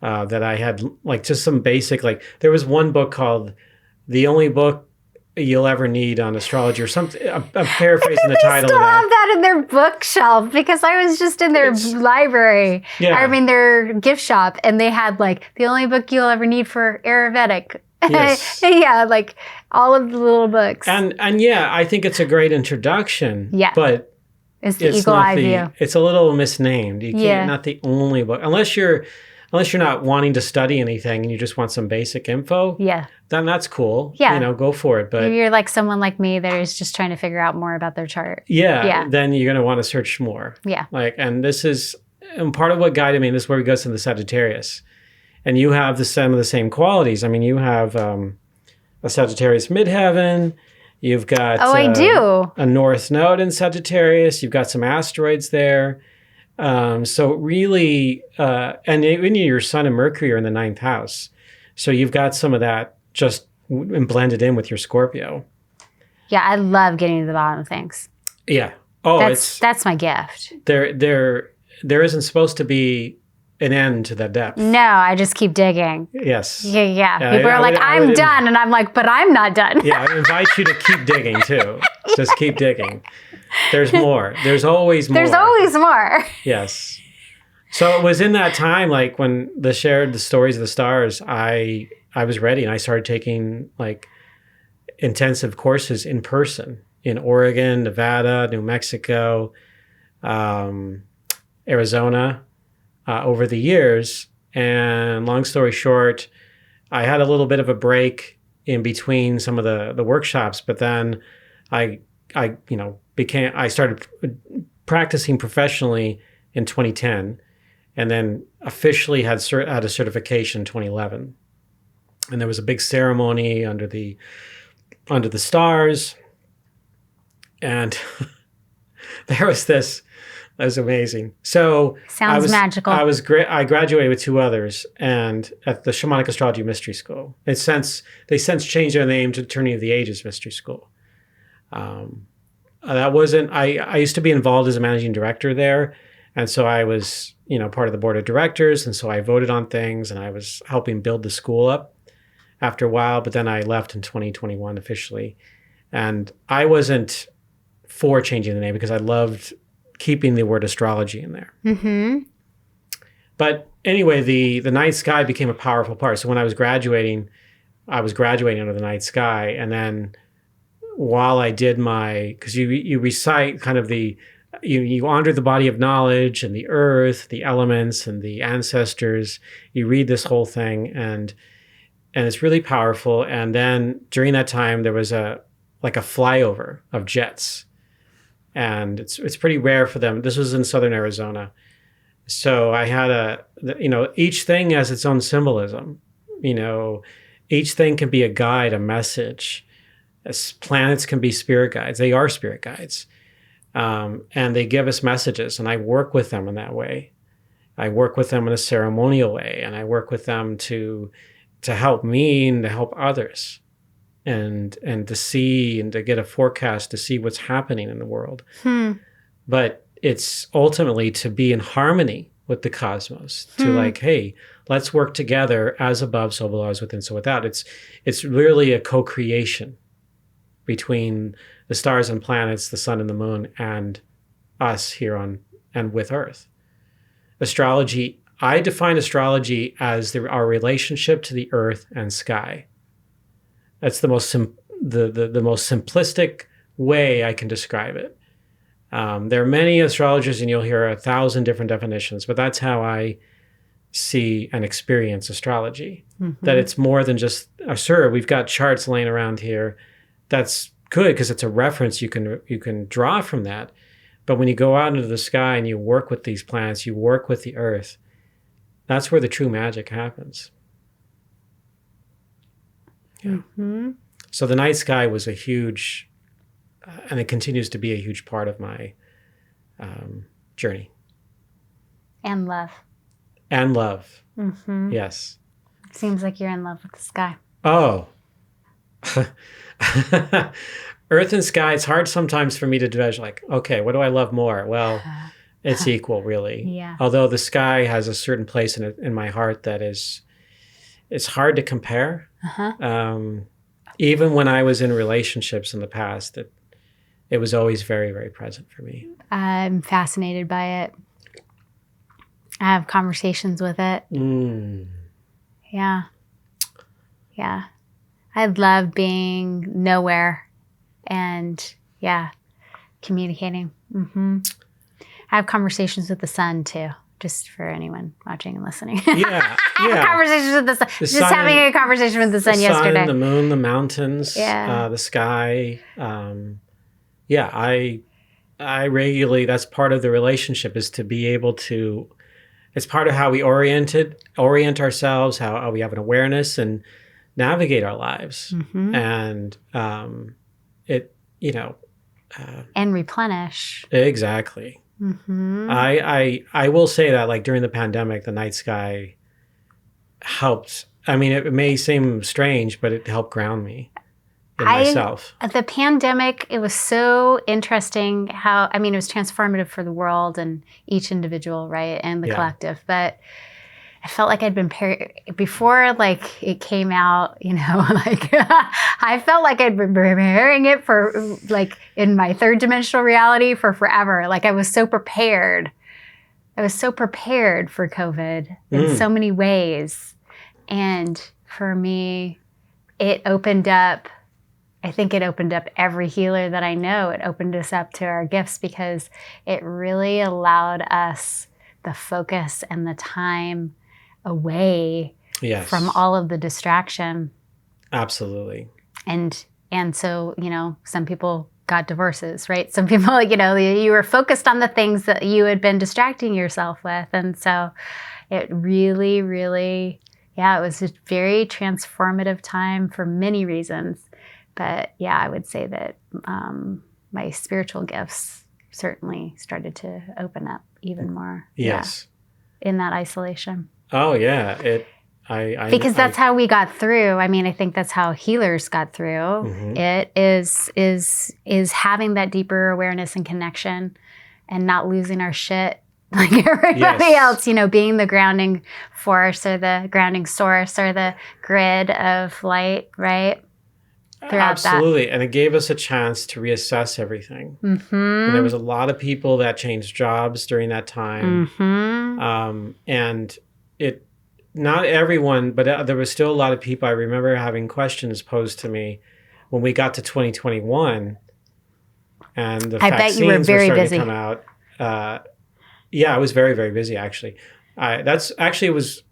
That I had, like, just some basic, like, there was one book called The Only Book You'll Ever Need on Astrology or something. I'm paraphrasing the title of that. They still have that in their bookshelf, because I was just in their library. Yeah. I mean, their gift shop, and they had, like, The Only Book You'll Ever Need for Ayurvedic. Yes. Yeah, like all of the little books. And yeah, I think it's a great introduction. Yeah. But it's the eagle eye view. It's a little misnamed. You can't, not the only book. Unless you're not wanting to study anything and you just want some basic info. Yeah. Then that's cool. Yeah. Go for it. But if you're like someone like me that is just trying to figure out more about their chart. Yeah. Yeah. Then you're going to want to search more. Yeah. And part of what guided me, and this is where we go to the Sagittarius. And you have some of the same qualities. I mean, you have a Sagittarius midheaven. You've got I do. A North Node in Sagittarius. You've got some asteroids there. So really, and even your Sun and Mercury are in the 9th house. So you've got some of that just blended in with your Scorpio. Yeah, I love getting to the bottom of things. Yeah. Oh, that's my gift. There isn't supposed to be an end to that depth. No, I just keep digging. Yes. Yeah. People are like, I'm done. And I'm like, but I'm not done. Yeah, I invite you to keep digging too. Just keep digging. There's more. There's always more. There's always more. Yes. So it was in that time, like, when they shared the stories of the stars, I was ready, and I started taking, like, intensive courses in person in Oregon, Nevada, New Mexico, Arizona, over the years. And long story short, I had a little bit of a break in between some of the workshops, but then I started practicing professionally in 2010, and then officially had a certification in 2011. And there was a big ceremony under the stars, and there was this. That was amazing. So sounds magical. I graduated with 2 others, and at the Shamanic Astrology Mystery School. They since changed their name to Turning of the Ages Mystery School. That wasn't. I used to be involved as a managing director there, and so I was part of the board of directors, and so I voted on things, and I was helping build the school up after a while. But then I left in 2021 officially, and I wasn't for changing the name because I loved keeping the word astrology in there. Mm-hmm. But anyway, the night sky became a powerful part. So when I was graduating under the night sky. And then while I did because you recite kind of you honor the body of knowledge and the earth, the elements and the ancestors. You read this whole thing, and it's really powerful. And then during that time, there was a flyover of jets. And it's pretty rare for them. This was in southern Arizona. So I had each thing has its own symbolism. Each thing can be a guide, a message. Planets can be spirit guides. They are spirit guides. And they give us messages, and I work with them in that way. I work with them in a ceremonial way, and I work with them to help me and to help others. and to see and to get a forecast to see what's happening in the world. But it's ultimately to be in harmony with the cosmos, to like, hey, let's work together as above, so below, as within, so without. It's really a co-creation between the stars and planets, the sun and the moon, and us here on and with Earth. Astrology, I define astrology as our relationship to the earth and sky. That's the most the most simplistic way I can describe it. There are many astrologers, and you'll hear 1,000 different definitions, but that's how I see and experience astrology. That it's more than just, sure, we've got charts laying around here. That's good because it's a reference you can draw from that. But when you go out into the sky and you work with these planets, you work with the earth, that's where the true magic happens. Yeah. So the night sky was a huge, and it continues to be a huge part of my journey. And love. And love. Yes. It seems like you're in love with the sky. Oh. Earth and sky, it's hard sometimes for me to judge, like, okay, what do I love more? Well, it's equal, really. Yeah. Although the sky has a certain place in my heart that it's hard to compare. Even when I was in relationships in the past, it was always very, very present for me. I'm fascinated by it. I have conversations with it. Yeah. Yeah. I love being nowhere and, communicating. I have conversations with the sun, too, just for anyone watching and listening. Yeah. I have conversations with the sun. Just having a conversation with the sun yesterday. The sun, the moon, the mountains, the sky. I regularly, that's part of the relationship, is to be able to, it's part of how we orient ourselves, how we have an awareness and navigate our lives. And and replenish. Exactly. I will say that, like, during the pandemic, the night sky helped. I mean, it may seem strange, but it helped ground me in myself. The pandemic, it was so interesting how, it was transformative for the world and each individual, right? And the collective. But I felt like I'd been before, like, it came out, like, I felt like I'd been preparing it for, like, in my third dimensional reality for forever. Like, I was so prepared. I was so prepared for COVID in so many ways. And for me, it opened up, I think it opened up every healer that I know. It opened us up to our gifts because it really allowed us the focus and the time away from all of the distraction. Absolutely. And so, some people got divorces, right? Some people, you were focused on the things that you had been distracting yourself with. And so it really, really, it was a very transformative time for many reasons. But I would say that my spiritual gifts certainly started to open up even more. Yes. In that isolation. Oh, yeah. Because that's how we got through. I think that's how healers got through. It is having that deeper awareness and connection and not losing our shit like everybody else, being the grounding force or the grounding source or the grid of light, right? Absolutely. And it gave us a chance to reassess everything. And there was a lot of people that changed jobs during that time. And not everyone, but there was still a lot of people. I remember having questions posed to me when we got to 2021 and the vaccines were starting to come out. I was very, very busy, actually. It was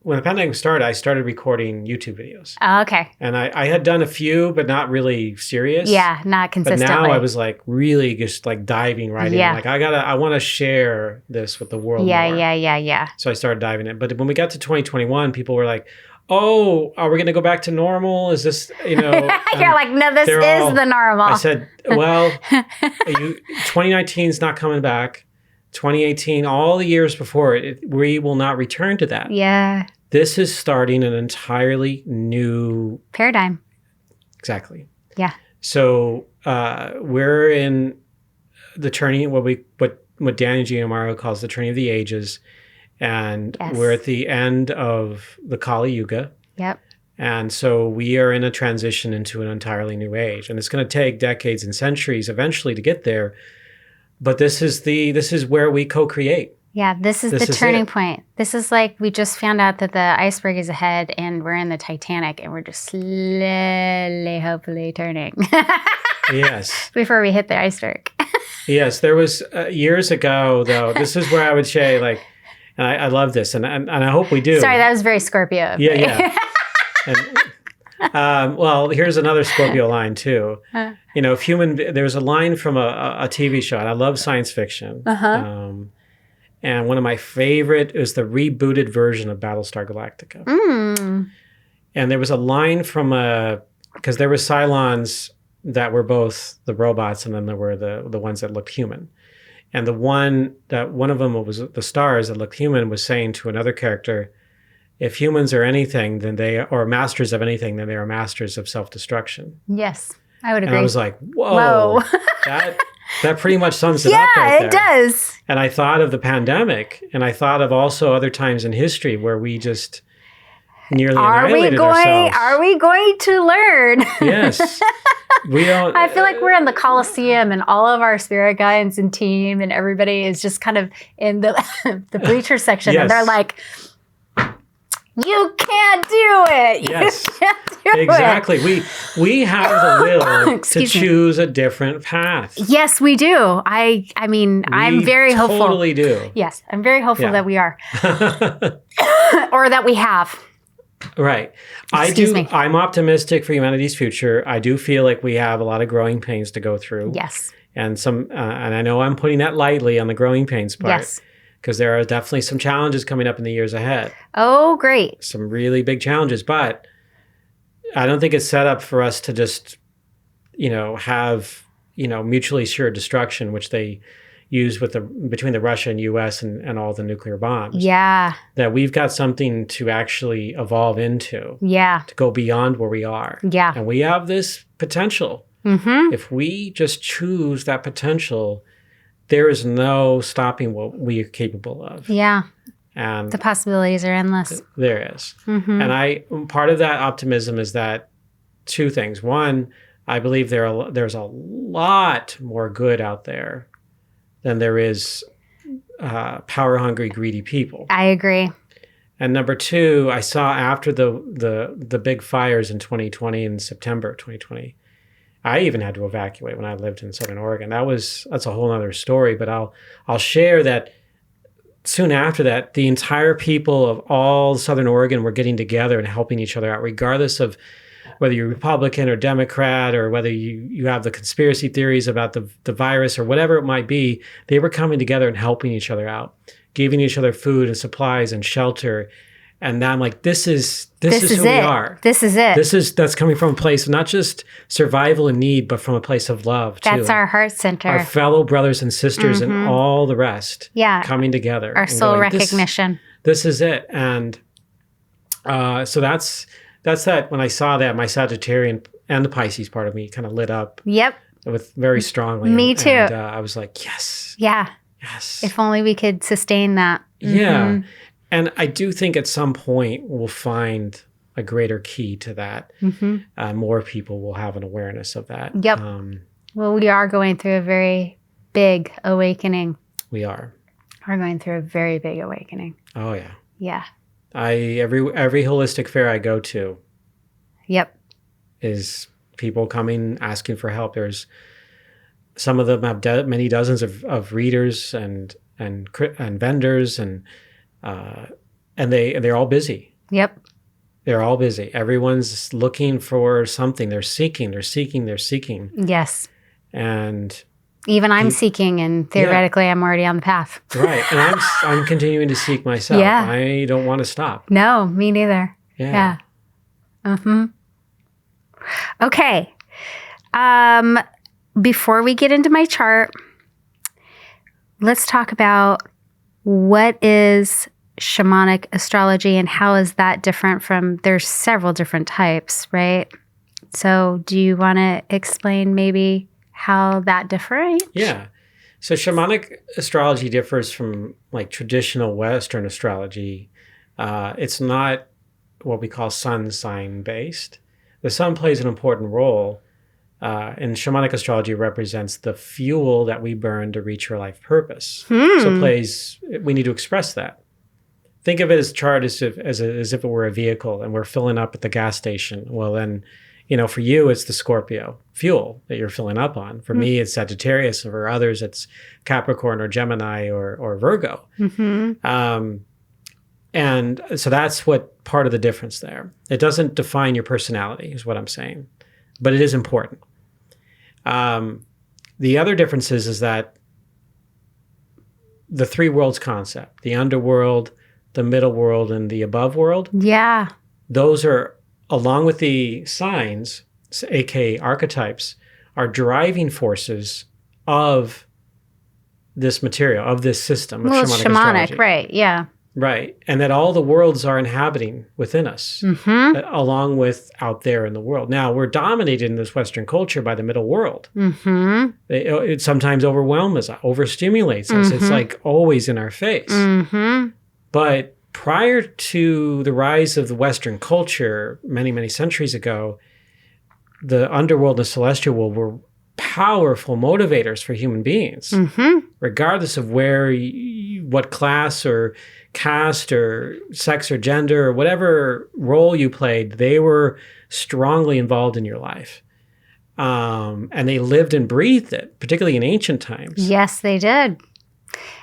when the pandemic started, I started recording YouTube videos. Oh, okay. And I had done a few, but not really serious. Yeah, not consistently. But now I was like really just like diving right in. Like I want to share this with the world more. Yeah. So I started diving in. But when we got to 2021, people were like, oh, are we going to go back to normal? Is this, You're like, no, this is the normal. I said, well, 2019 is not coming back. 2018, all the years before it, we will not return to that. Yeah. This is starting an entirely new paradigm. Exactly. Yeah. So we're in the turning, what Daniel Giamaro calls the turning of the ages. And we're at the end of the Kali Yuga. Yep. And so we are in a transition into an entirely new age. And it's going to take decades and centuries eventually to get there. But this is where we co-create. Yeah, this is the turning point. This is like we just found out that the iceberg is ahead and we're in the Titanic and we're just slowly, hopefully turning. Yes. Before we hit the iceberg. Yes, there was years ago, though, this is where I would say, like, and I love this, and I hope we do. Sorry, that was very Scorpio. Yeah. And, well, here's another Scorpio line, too. You know, there's a line from a TV show, and I love science fiction. And one of my favorite is the rebooted version of Battlestar Galactica. And there was a line from because there were Cylons that were both the robots, and then there were the ones that looked human. And one of them was the stars that looked human was saying to another character, if humans are anything, then they are masters of anything, then they are masters of self-destruction. Yes, I would agree. And I was like, whoa. That pretty much sums it up right there. Yeah, it does. And I thought of the pandemic, and I thought of also other times in history where we just nearly annihilated ourselves. Are we going to learn? Yes. We don't. I feel like we're in the Coliseum and all of our spirit guides and team and everybody is just kind of in the bleacher section. Yes. And they're like, you can't do it. Yes. You can't do exactly. it. We have the will to choose a different path. Yes, we do. I mean, I'm very hopeful. Totally do. Yes, I'm very hopeful that we are. Or that we have. Right. Excuse me. I'm optimistic for humanity's future. I do feel like we have a lot of growing pains to go through. Yes. And and I know I'm putting that lightly on the growing pains part. Yes. Because there are definitely some challenges coming up in the years ahead. Oh, great. Some really big challenges. But I don't think it's set up for us to just, have, mutually assured destruction, which they use between the Russia and U.S. and all the nuclear bombs. Yeah. That we've got something to actually evolve into. Yeah. To go beyond where we are. Yeah. And we have this potential. Mm-hmm. If we just choose that potential, there is no stopping what we are capable of. Yeah. And the possibilities are endless. There is. Mm-hmm. And part of that optimism is that two things. One, I believe there's a lot more good out there than there is power-hungry, greedy people. I agree. And number two, I saw after the big fires in 2020, in September 2020, I even had to evacuate when I lived in Southern Oregon. That's a whole other story, but I'll share that soon after that, the entire people of all Southern Oregon were getting together and helping each other out, regardless of whether you're Republican or Democrat or whether you have the conspiracy theories about the virus or whatever it might be. They were coming together and helping each other out, giving each other food and supplies and shelter. And I'm like, this is who we are. This is it. That's coming from a place of not just survival and need, but from a place of love too. That's our heart center. Our fellow brothers and sisters and all the rest. Yeah. Coming together. Our soul recognition. This is it. And so that's that. When I saw that, my Sagittarian and the Pisces part of me kind of lit up. Yep. With very strongly. Me too. And I was like, yes. Yeah. Yes. If only we could sustain that. Yeah. And I do think at some point we'll find a greater key to that. More people will have an awareness of that. Yep. Well, we are going through a very big awakening. We are. We're going through a very big awakening. Oh, yeah. Yeah. Every holistic fair I go to. Yep. Is people coming asking for help. There's some of them have many dozens of readers and vendors and they're all busy. Yep. They're all busy. Everyone's looking for something. They're seeking. Yes. And even I'm seeking, and theoretically, I'm already on the path. Right. And I'm continuing to seek myself. Yeah. I don't want to stop. No, me neither. Yeah. Okay. Before we get into my chart, let's talk about what is shamanic astrology and how is that different from, there's several different types, right? So do you want to explain maybe how that differs? Yeah. So shamanic astrology differs from like traditional Western astrology. It's not what we call sun sign based. The sun plays an important role. And shamanic astrology represents the fuel that we burn to reach our life purpose. So we need to express that. Think of it as chart as if it were a vehicle and we're filling up at the gas station. Well, then, for you, it's the Scorpio fuel that you're filling up on. For me, it's Sagittarius. And for others, it's Capricorn or Gemini or Virgo. And so that's what part of the difference there. It doesn't define your personality is what I'm saying, but it is important. The other difference is that the three worlds concept, the underworld, the middle world, and the above world. Yeah. Those are, along with the signs, aka archetypes, are driving forces of this material, of this system of shamanic astrology. Right, yeah. Right. And that all the worlds are inhabiting within us, along with out there in the world. Now, we're dominated in this Western culture by the middle world. It sometimes overwhelms us, overstimulates us. It's like always in our face. But prior to the rise of the Western culture, many, many centuries ago, the underworld and the celestial world were powerful motivators for human beings, regardless of what class or caste or sex or gender or whatever role you played. They were strongly involved in your life. And they lived and breathed it, particularly in ancient times. Yes, they did.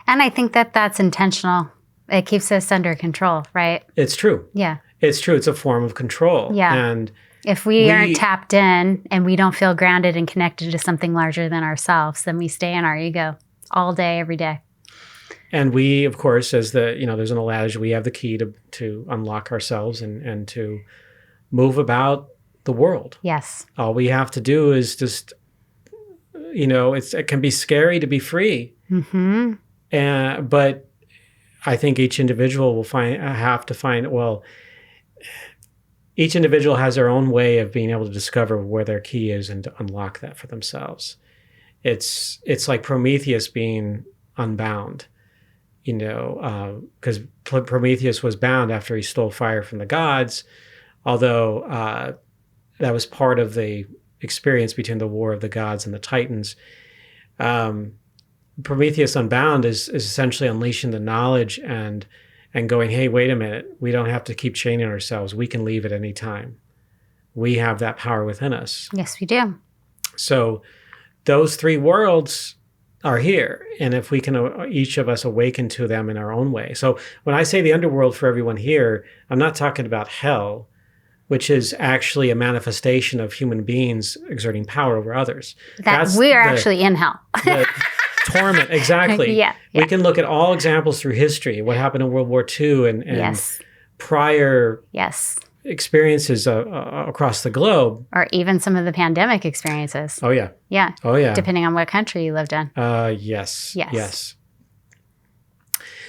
And I think that that's intentional. It keeps us under control, right? It's true. Yeah. It's true. It's a form of control. Yeah. And if we aren't tapped in and we don't feel grounded and connected to something larger than ourselves, then we stay in our ego all day, every day. And we, of course, as there's an adage, we have the key to unlock ourselves and to move about the world. Yes. All we have to do is just, it can be scary to be free. But I think each individual will each individual has their own way of being able to discover where their key is and to unlock that for themselves. It's like Prometheus being unbound, because Prometheus was bound after he stole fire from the gods, although that was part of the experience between the war of the gods and the Titans. Prometheus Unbound is essentially unleashing the knowledge and going, hey, wait a minute, we don't have to keep chaining ourselves. We can leave at any time. We have that power within us. Yes, we do. So those three worlds are here. And if we can, each of us awaken to them in our own way. So when I say the underworld for everyone here, I'm not talking about hell, which is actually a manifestation of human beings exerting power over others. We're actually in hell. Torment, exactly. Yeah. We can look at all examples through history, what happened in World War II and prior experiences across the globe. Or even some of the pandemic experiences. Oh, yeah. Yeah. Oh, yeah. Depending on what country you lived in. Yes.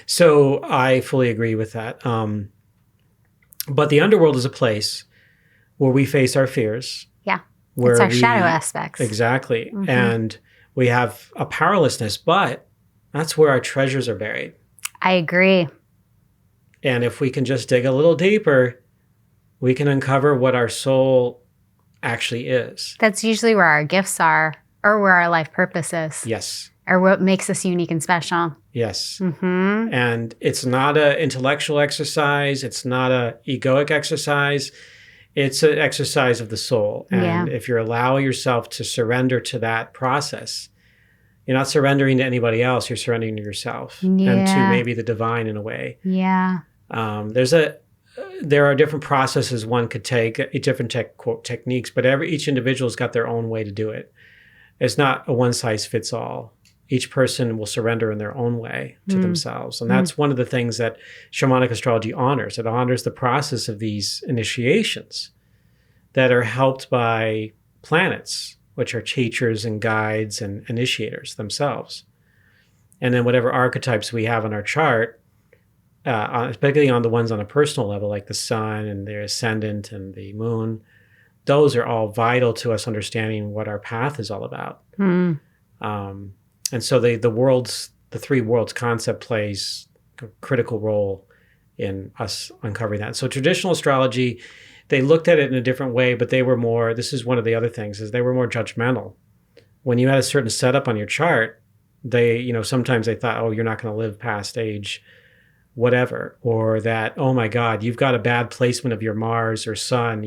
So I fully agree with that. But the underworld is a place where we face our fears. Yeah. Where it's our shadow aspects. Exactly. And we have a powerlessness, but that's where our treasures are buried. I agree. And if we can just dig a little deeper, we can uncover what our soul actually is. That's usually where our gifts are, or where our life purpose is. Yes. Or what makes us unique and special. Yes. And it's not an intellectual exercise. It's not an egoic exercise. It's an exercise of the soul. And if you allow yourself to surrender to that process, you're not surrendering to anybody else. You're surrendering to yourself and to maybe the divine in a way. Yeah. There are different processes one could take, different techniques, but each individual's got their own way to do it. It's not a one size fits all. Each person will surrender in their own way to themselves. And that's one of the things that shamanic astrology honors. It honors the process of these initiations that are helped by planets, which are teachers and guides and initiators themselves. And then whatever archetypes we have on our chart, particularly on the ones on a personal level, like the sun and the ascendant and the moon, those are all vital to us understanding what our path is all about. And so the three worlds concept plays a critical role in us uncovering that. So traditional astrology, they looked at it in a different way, but they were more, this is one of the other things, is they were more judgmental. When you had a certain setup on your chart, they, sometimes they thought, oh, you're not going to live past age whatever, or that, oh my God, you've got a bad placement of your Mars or Sun.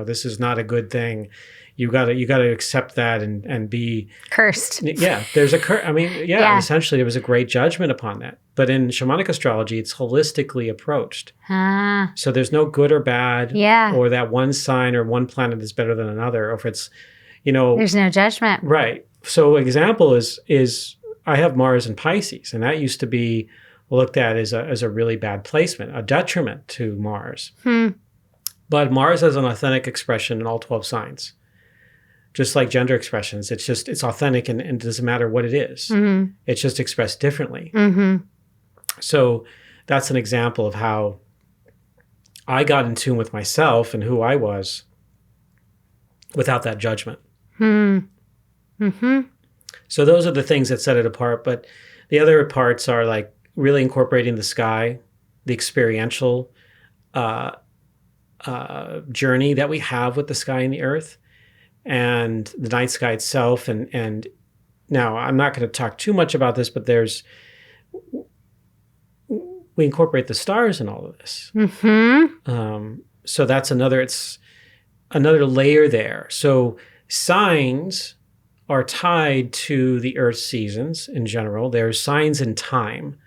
This is not a good thing. You got to accept that and be cursed. Yeah, there's a curse. I mean, essentially there was a great judgment upon that. But in shamanic astrology, it's holistically approached. So there's no good or bad, or that one sign or one planet is better than another, or if it's, there's no judgment. Right. So example is I have Mars in Pisces, and that used to be looked at as a really bad placement, a detriment to Mars. But Mars has an authentic expression in all 12 signs. Just like gender expressions, it's authentic and it doesn't matter what it is. It's just expressed differently. So that's an example of how I got in tune with myself and who I was without that judgment. So those are the things that set it apart. But the other parts are like really incorporating the sky, the experiential journey that we have with the sky and the earth, and the night sky itself. And now I'm not going to talk too much about this, but we incorporate the stars in all of this. So that's it's another layer there. So signs are tied to the Earth's seasons in general. There's signs in time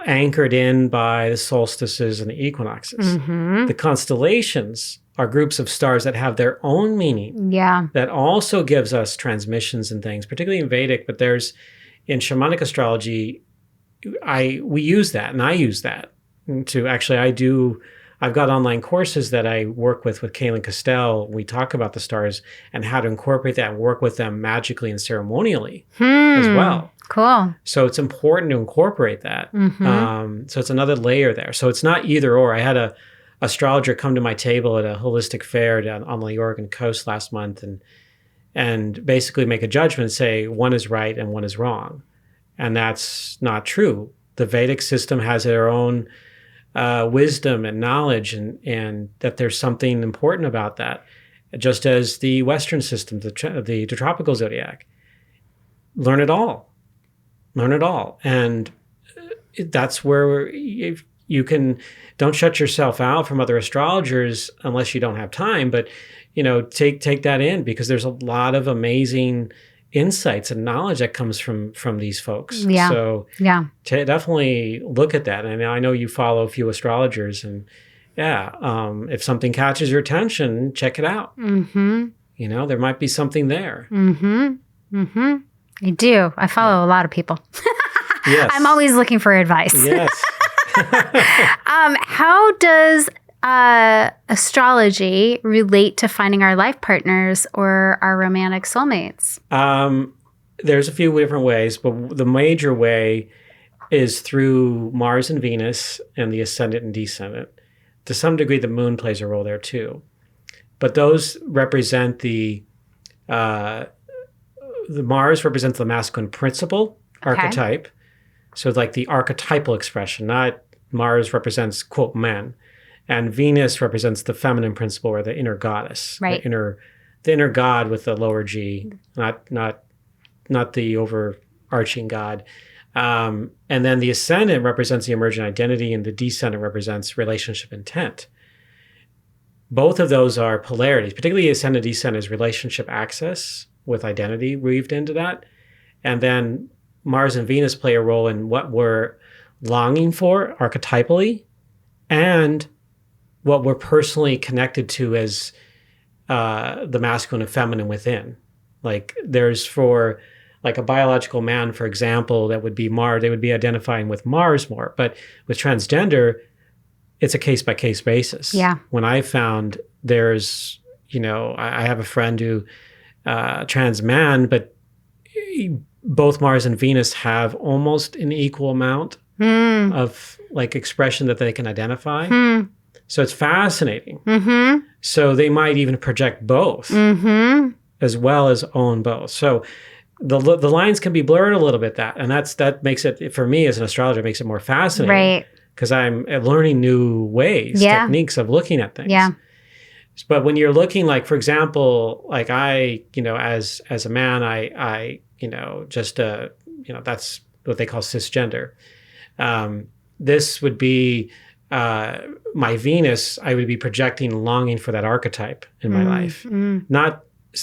anchored in by the solstices and the equinoxes. The constellations are groups of stars that have their own meaning. That also gives us transmissions and things, particularly in Vedic, but there's in shamanic astrology, we use that, and I use that to actually, I've got online courses that I work with Kaylin Castell. We talk about the stars and how to incorporate that and work with them magically and ceremonially as well. Cool. So it's important to incorporate that. So it's another layer there. So it's not either or. I had a astrologer come to my table at a holistic fair on the Oregon coast last month and basically make a judgment and say one is right and one is wrong. And that's not true. The Vedic system has their own wisdom and knowledge, and that there's something important about that, just as the Western system, the tropical zodiac. Learn it all, and that's where you can. Don't shut yourself out from other astrologers unless you don't have time, but take that in, because there's a lot of amazing insights and knowledge that comes from these folks. So definitely look at that. And I know you follow a few astrologers, and if something catches your attention, check it out. There might be something there. I do. I follow a lot of people. Yes. I'm always looking for advice. Yes. How does astrology relate to finding our life partners or our romantic soulmates? There's a few different ways, but the major way is through Mars and Venus and the ascendant and descendant. To some degree, the moon plays a role there too. But those represent the Mars represents the masculine principle archetype. So like the archetypal expression, not Mars represents, quote, men. And Venus represents the feminine principle, or the inner goddess, right? The inner god with the lower G, not the overarching god. And then the ascendant represents the emergent identity, and the descendant represents relationship intent. Both of those are polarities. Particularly ascendant descendant is relationship access with identity weaved into that, and then Mars and Venus play a role in what we're longing for archetypally, and what we're personally connected to as the masculine and feminine within. Like there's for like a biological man, for example, that would be Mars, they would be identifying with Mars more. But with transgender, it's a case-by-case basis. When I found there's, I have a friend who trans man, but both Mars and Venus have almost an equal amount of like expression that they can identify. So it's fascinating. Mm-hmm. So they might even project both Mm-hmm. as well as own both. So the lines can be blurred a little bit, that makes it, for me as an astrologer, makes it more fascinating. Right. Because I'm learning new ways, techniques of looking at things. Yeah. But when you're looking, like, for example, like I, as a man, I just, that's what they call cisgender. This would be my Venus. I would be projecting longing for that archetype in my life. And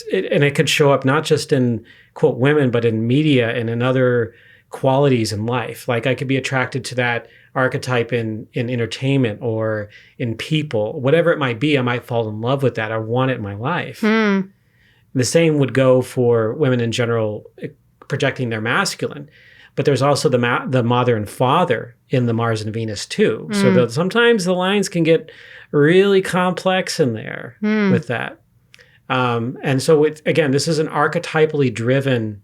it could show up not just in, quote, women, but in media and in other qualities in life. Like I could be attracted to that archetype in entertainment or in people, whatever it might be. I might fall in love with that. I want it in my life. The same would go for women in general, projecting their masculine. But there's also the mother and father in the Mars and Venus too. So sometimes the lines can get really complex in there with that. And so again, this is an archetypally driven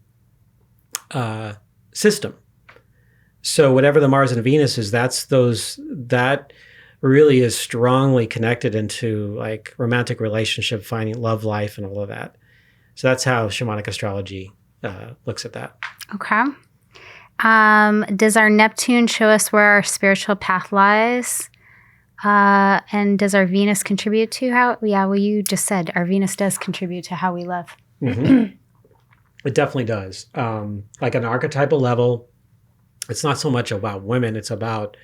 system. So whatever the Mars and Venus is, that really is strongly connected into like romantic relationship, finding love life, and all of that. So that's how shamanic astrology looks at that. Okay. Does our Neptune show us where our spiritual path lies? And does our Venus contribute to how? Yeah, well, you just said our Venus does contribute to how we love. Mm-hmm. It definitely does. Like an archetypal level, it's not so much about women, it's about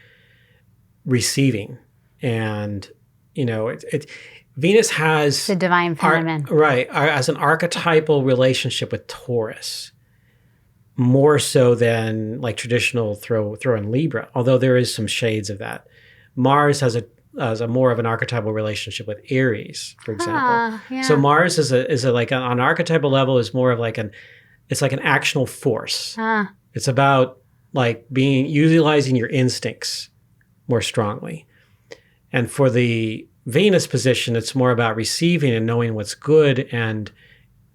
receiving. And, Venus has... The divine feminine. As an archetypal relationship with Taurus, more so than like traditional throw in Libra, although there is some shades of that. Mars has a more of an archetypal relationship with Aries, for example. Yeah. So Mars is like on an archetypal level is more of like it's like an actional force. It's about like utilizing your instincts more strongly. And for the Venus position, it's more about receiving and knowing what's good in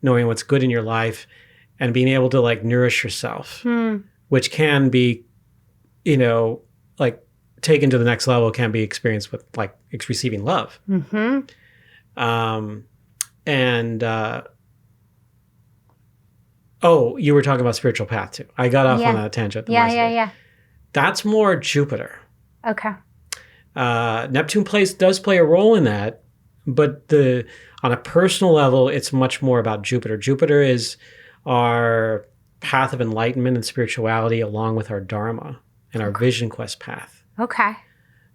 your life and being able to like nourish yourself, which can be, like taken to the next level, can be experienced with like receiving love. You were talking about spiritual path too. I got off on a tangent. Yeah. That's more Jupiter. Okay. Neptune does play a role in that, but on a personal level, it's much more about Jupiter. Jupiter is our path of enlightenment and spirituality, along with our Dharma and our vision quest path. Okay.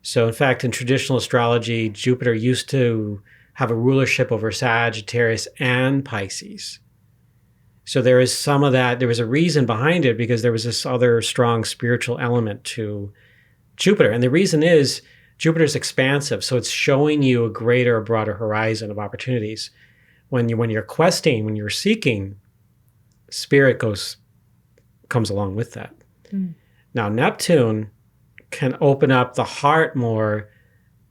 So in fact, in traditional astrology, Jupiter used to have a rulership over Sagittarius and Pisces. So there is some of that. There was a reason behind it because there was this other strong spiritual element to Jupiter. And the reason is Jupiter's expansive. So it's showing you a greater, broader horizon of opportunities. When you're questing, when you're seeking, spirit comes along with that. Now, Neptune can open up the heart more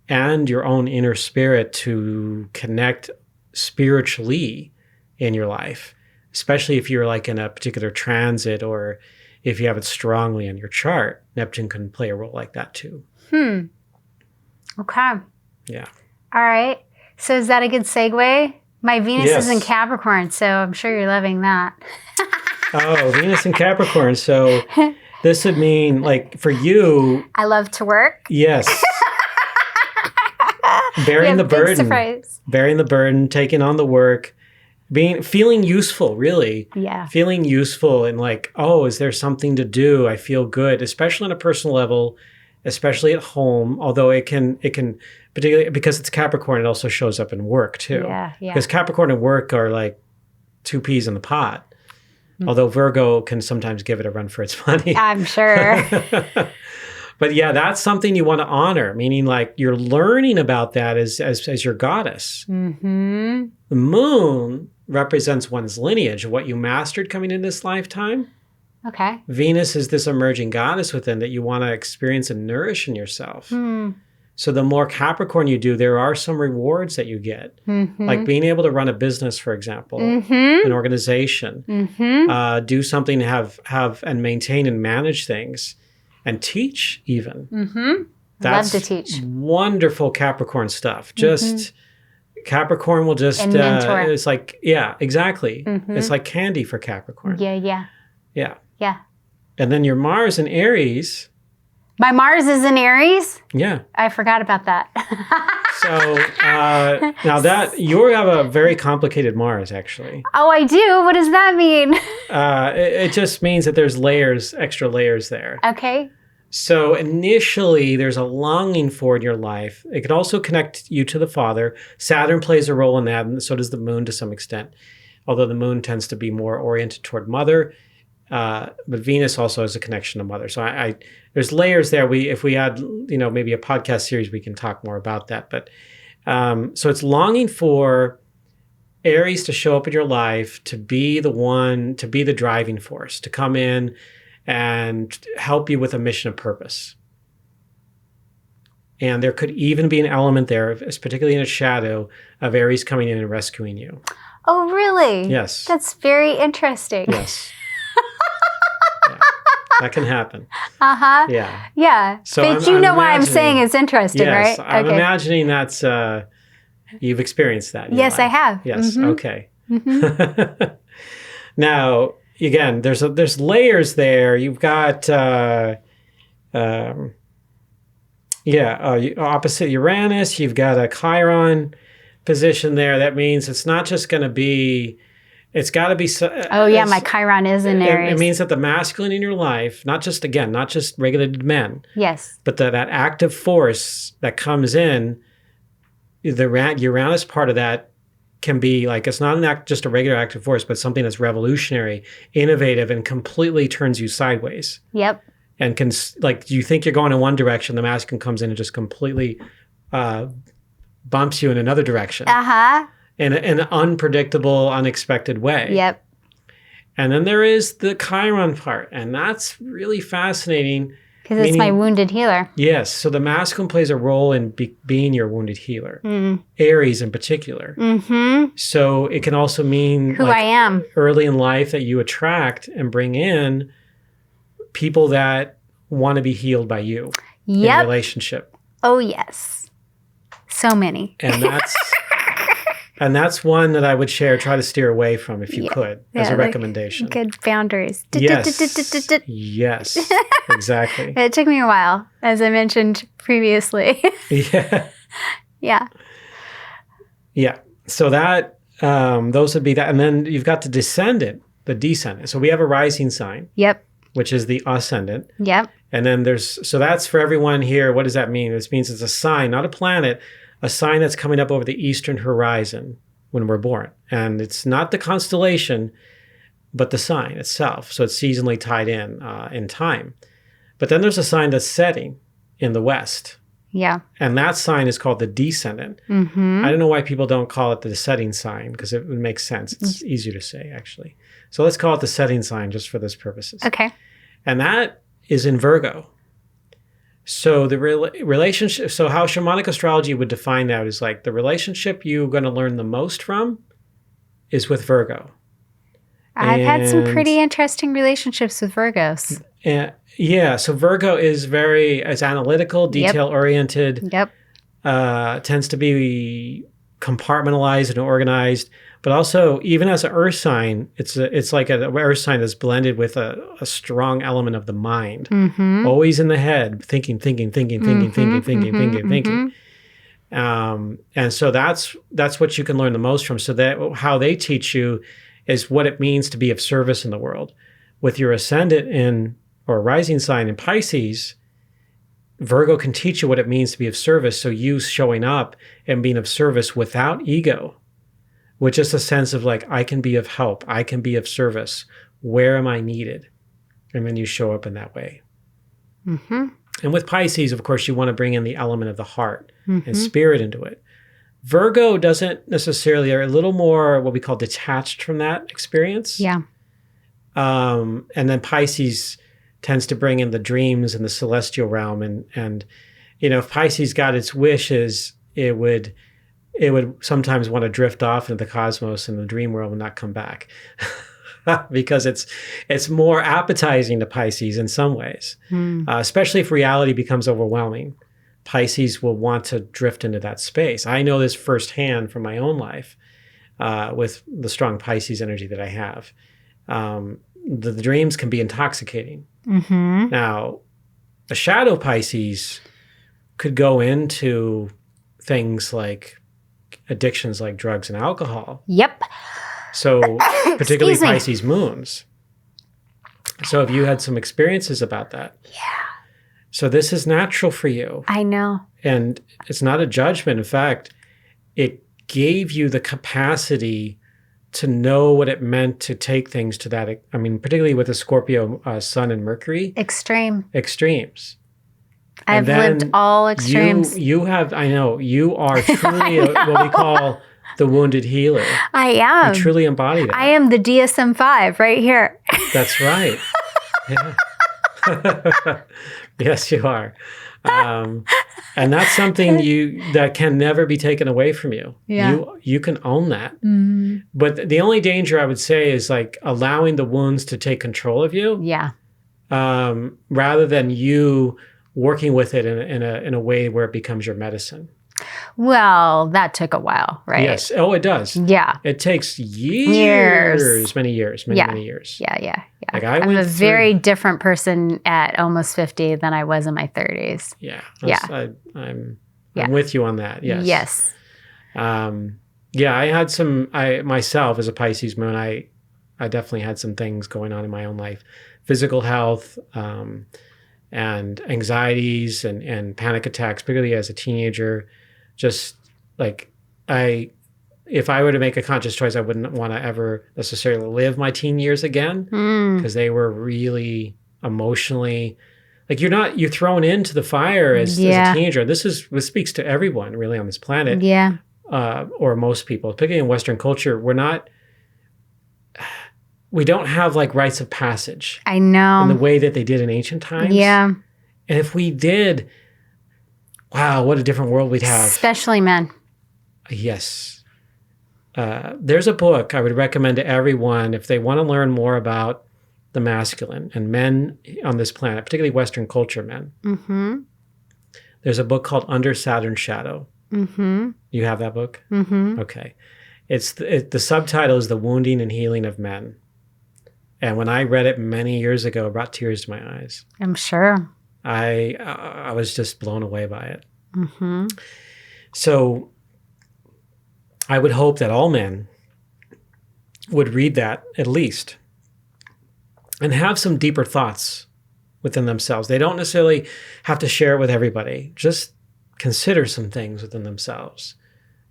and your own inner spirit to connect spiritually in your life, especially if you're like in a particular transit or if you have it strongly in your chart. Neptune can play a role like that too. Okay. Yeah. All right. So is that a good segue? My Venus is in Capricorn, so I'm sure you're loving that. Oh, Venus in Capricorn. So this would mean, like, for you... I love to work. Yes. Bearing the burden. Surprise. Bearing the burden, taking on the work, feeling useful, really. Yeah. Feeling useful and like, oh, is there something to do? I feel good, especially on a personal level, especially at home, although it can particularly because it's Capricorn, it also shows up in work too. Yeah. Because Capricorn and work are like two peas in the pot. Although Virgo can sometimes give it a run for its money. I'm sure. But yeah, that's something you want to honor, meaning like you're learning about that as your goddess. The moon represents one's lineage, what you mastered coming in this lifetime. Okay. Venus is this emerging goddess within that you want to experience and nourish in yourself. So the more Capricorn you do, there are some rewards that you get. Like being able to run a business, for example, an organization, do something to have and maintain and manage things and teach even. That's love to teach. Wonderful Capricorn stuff. Just Capricorn will just, And mentor. it's like, yeah, exactly. It's like candy for Capricorn. Yeah. And then your Mars in Aries. My Mars is in Aries? Yeah. I forgot about that. So now that you have a very complicated Mars, actually. Oh, I do? What does that mean? It just means that there's layers, extra layers there. Okay. So initially, there's a longing for it in your life. It could also connect you to the father. Saturn plays a role in that, and so does the moon to some extent. Although the moon tends to be more oriented toward mother, but Venus also has a connection to mother. So there's layers there. If we add, maybe a podcast series, we can talk more about that. But so it's longing for Aries to show up in your life, to be the one, to be the driving force, to come in and help you with a mission of purpose. And there could even be an element there, particularly in a shadow, of Aries coming in and rescuing you. Oh, really? Yes. That's very interesting. Yes. Yeah. That can happen. Uh-huh. Yeah. Yeah. So but you know why I'm saying it's interesting, yes, right? I'm imagining that's, you've experienced that. In yes, your life. I have. Yes. Okay. Now, again, there's layers there. You've got, opposite Uranus. You've got a Chiron position there. That means it's not just going to be, it's got to be. My Chiron is in Aries. It means that the masculine in your life, not just regulated men. Yes. But that active force that comes in, the Uranus part of that can be like, it's not just a regular active force, but something that's revolutionary, innovative, and completely turns you sideways. Yep. And can, like, you think you're going in one direction, the masculine comes in and just completely bumps you in another direction. Uh-huh. In an unpredictable, unexpected way. Yep. And then there is the Chiron part, and that's really fascinating. Because it's my wounded healer. Yes. So the masculine plays a role in being your wounded healer. Aries in particular. So it can also mean who I am. Early in life that you attract and bring in people that want to be healed by you in a relationship. Oh, yes. So many. And that's one that I would try to steer away from if you could, as a recommendation. Good boundaries. Yes, exactly. It took me a while, as I mentioned previously. Yeah. So that, those would be that. And then you've got the descendant. So we have a rising sign. Yep. Which is the ascendant. Yep. And then so that's for everyone here. What does that mean? This means it's a sign, not a planet, a sign that's coming up over the eastern horizon when we're born. And it's not the constellation, but the sign itself. So it's seasonally tied in time. But then there's a sign that's setting in the west. Yeah. And that sign is called the descendant. I don't know why people don't call it the setting sign, because it would make sense. It's easier to say, actually. So let's call it the setting sign just for this purposes. Okay. And that is in Virgo. So the relationship, so how shamanic astrology would define that is like the relationship you're going to learn the most from is with Virgo. I've had some pretty interesting relationships with Virgos. So Virgo is it's analytical, detail-oriented. Yep. Tends to be compartmentalized and organized. But also, even as an earth sign, it's like an earth sign that's blended with a strong element of the mind. Always in the head, thinking. And so that's what you can learn the most from. So that how they teach you is what it means to be of service in the world. With your ascendant or rising sign in Pisces, Virgo can teach you what it means to be of service. So you showing up and being of service without ego. With just a sense of like, I can be of help. I can be of service. Where am I needed? And then you show up in that way. And with Pisces, of course, you want to bring in the element of the heart and spirit into it. Virgo doesn't necessarily, are a little more what we call detached from that experience. Yeah. And then Pisces tends to bring in the dreams and the celestial realm. And if Pisces got its wishes, it would sometimes want to drift off into the cosmos and the dream world and not come back because it's more appetizing to Pisces in some ways, especially if reality becomes overwhelming. Pisces will want to drift into that space. I know this firsthand from my own life with the strong Pisces energy that I have. The dreams can be intoxicating. Mm-hmm. Now, a shadow Pisces could go into things like addictions like drugs and alcohol. Yep. So particularly Excuse me. Pisces moons. So have you had some experiences about that? Yeah. So this is natural for you. I know. And it's not a judgment. In fact, it gave you the capacity to know what it meant to take things to that. I mean, particularly with the Scorpio Sun and Mercury. Extremes. I've lived all extremes. You have, I know, you are truly what we call the wounded healer. I am. You truly embody that. I am the DSM-5 right here. That's right. Yeah. Yes, you are. And that's something that can never be taken away from you. Yeah. You can own that. Mm-hmm. But the only danger I would say is like allowing the wounds to take control of you. Yeah. Rather than you working with it in a way where it becomes your medicine. Well, that took a while, right? Yes. Oh, it does. Yeah. It takes years. Many years. Yeah. Like I'm a very different person at almost 50 than I was in my 30s. Yeah. I'm with you on that. Yes. Yes. I had myself as a Pisces moon, I definitely had some things going on in my own life, physical health, and anxieties and panic attacks, particularly as a teenager. Just like if I were to make a conscious choice, I wouldn't want to ever necessarily live my teen years again, because they were really emotionally, like you're thrown into the fire as a teenager. This speaks to everyone really on this planet. Yeah. Or most people, particularly in Western culture, we don't have like rites of passage. I know. In the way that they did in ancient times. Yeah. And if we did, wow, what a different world we'd have. Especially men. Yes. There's a book I would recommend to everyone if they want to learn more about the masculine and men on this planet, particularly Western culture men. Mm-hmm. There's a book called Under Saturn's Shadow. Mm-hmm. You have that book? Mm-hmm. Okay. The subtitle is The Wounding and Healing of Men. And when I read it many years ago, it brought tears to my eyes. I'm sure. I was just blown away by it. Mm-hmm. So I would hope that all men would read that at least and have some deeper thoughts within themselves. They don't necessarily have to share it with everybody. Just consider some things within themselves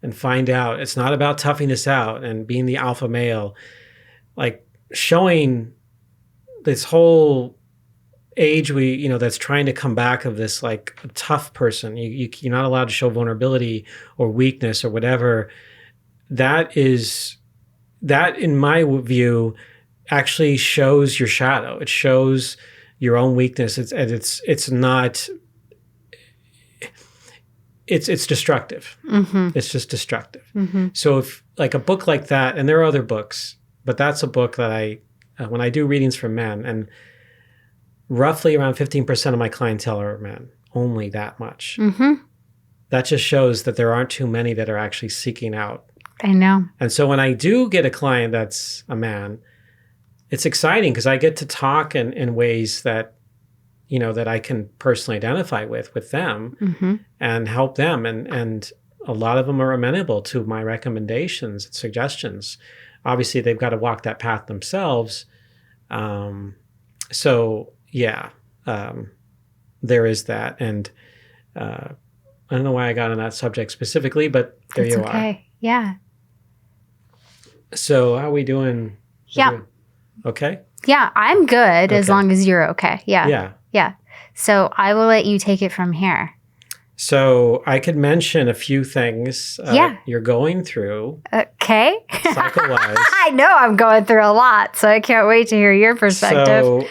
and find out. It's not about toughing this out and being the alpha male, like showing this whole age that's trying to come back of this like a tough person. You're not allowed to show vulnerability or weakness or whatever. That in my view actually shows your shadow. It shows your own weakness. It's destructive. Mm-hmm. It's just destructive. Mm-hmm. So if like a book like that, and there are other books, but that's a book that when I do readings for men, and roughly around 15% of my clientele are men, only that much. Mm-hmm. That just shows that there aren't too many that are actually seeking out. I know. And so when I do get a client that's a man, it's exciting because I get to talk in ways that, that I can personally identify with them, mm-hmm. and help them. And a lot of them are amenable to my recommendations and suggestions. Obviously, they've got to walk that path themselves. There is that. And I don't know why I got on that subject specifically, but there you are. Okay. Yeah. So how are we doing? Yeah. Okay. Yeah, I'm good as long as you're okay. Yeah. Yeah. Yeah. So I will let you take it from here. So I could mention a few things you're going through. Okay. Cycle-wise. I know I'm going through a lot, so I can't wait to hear your perspective. So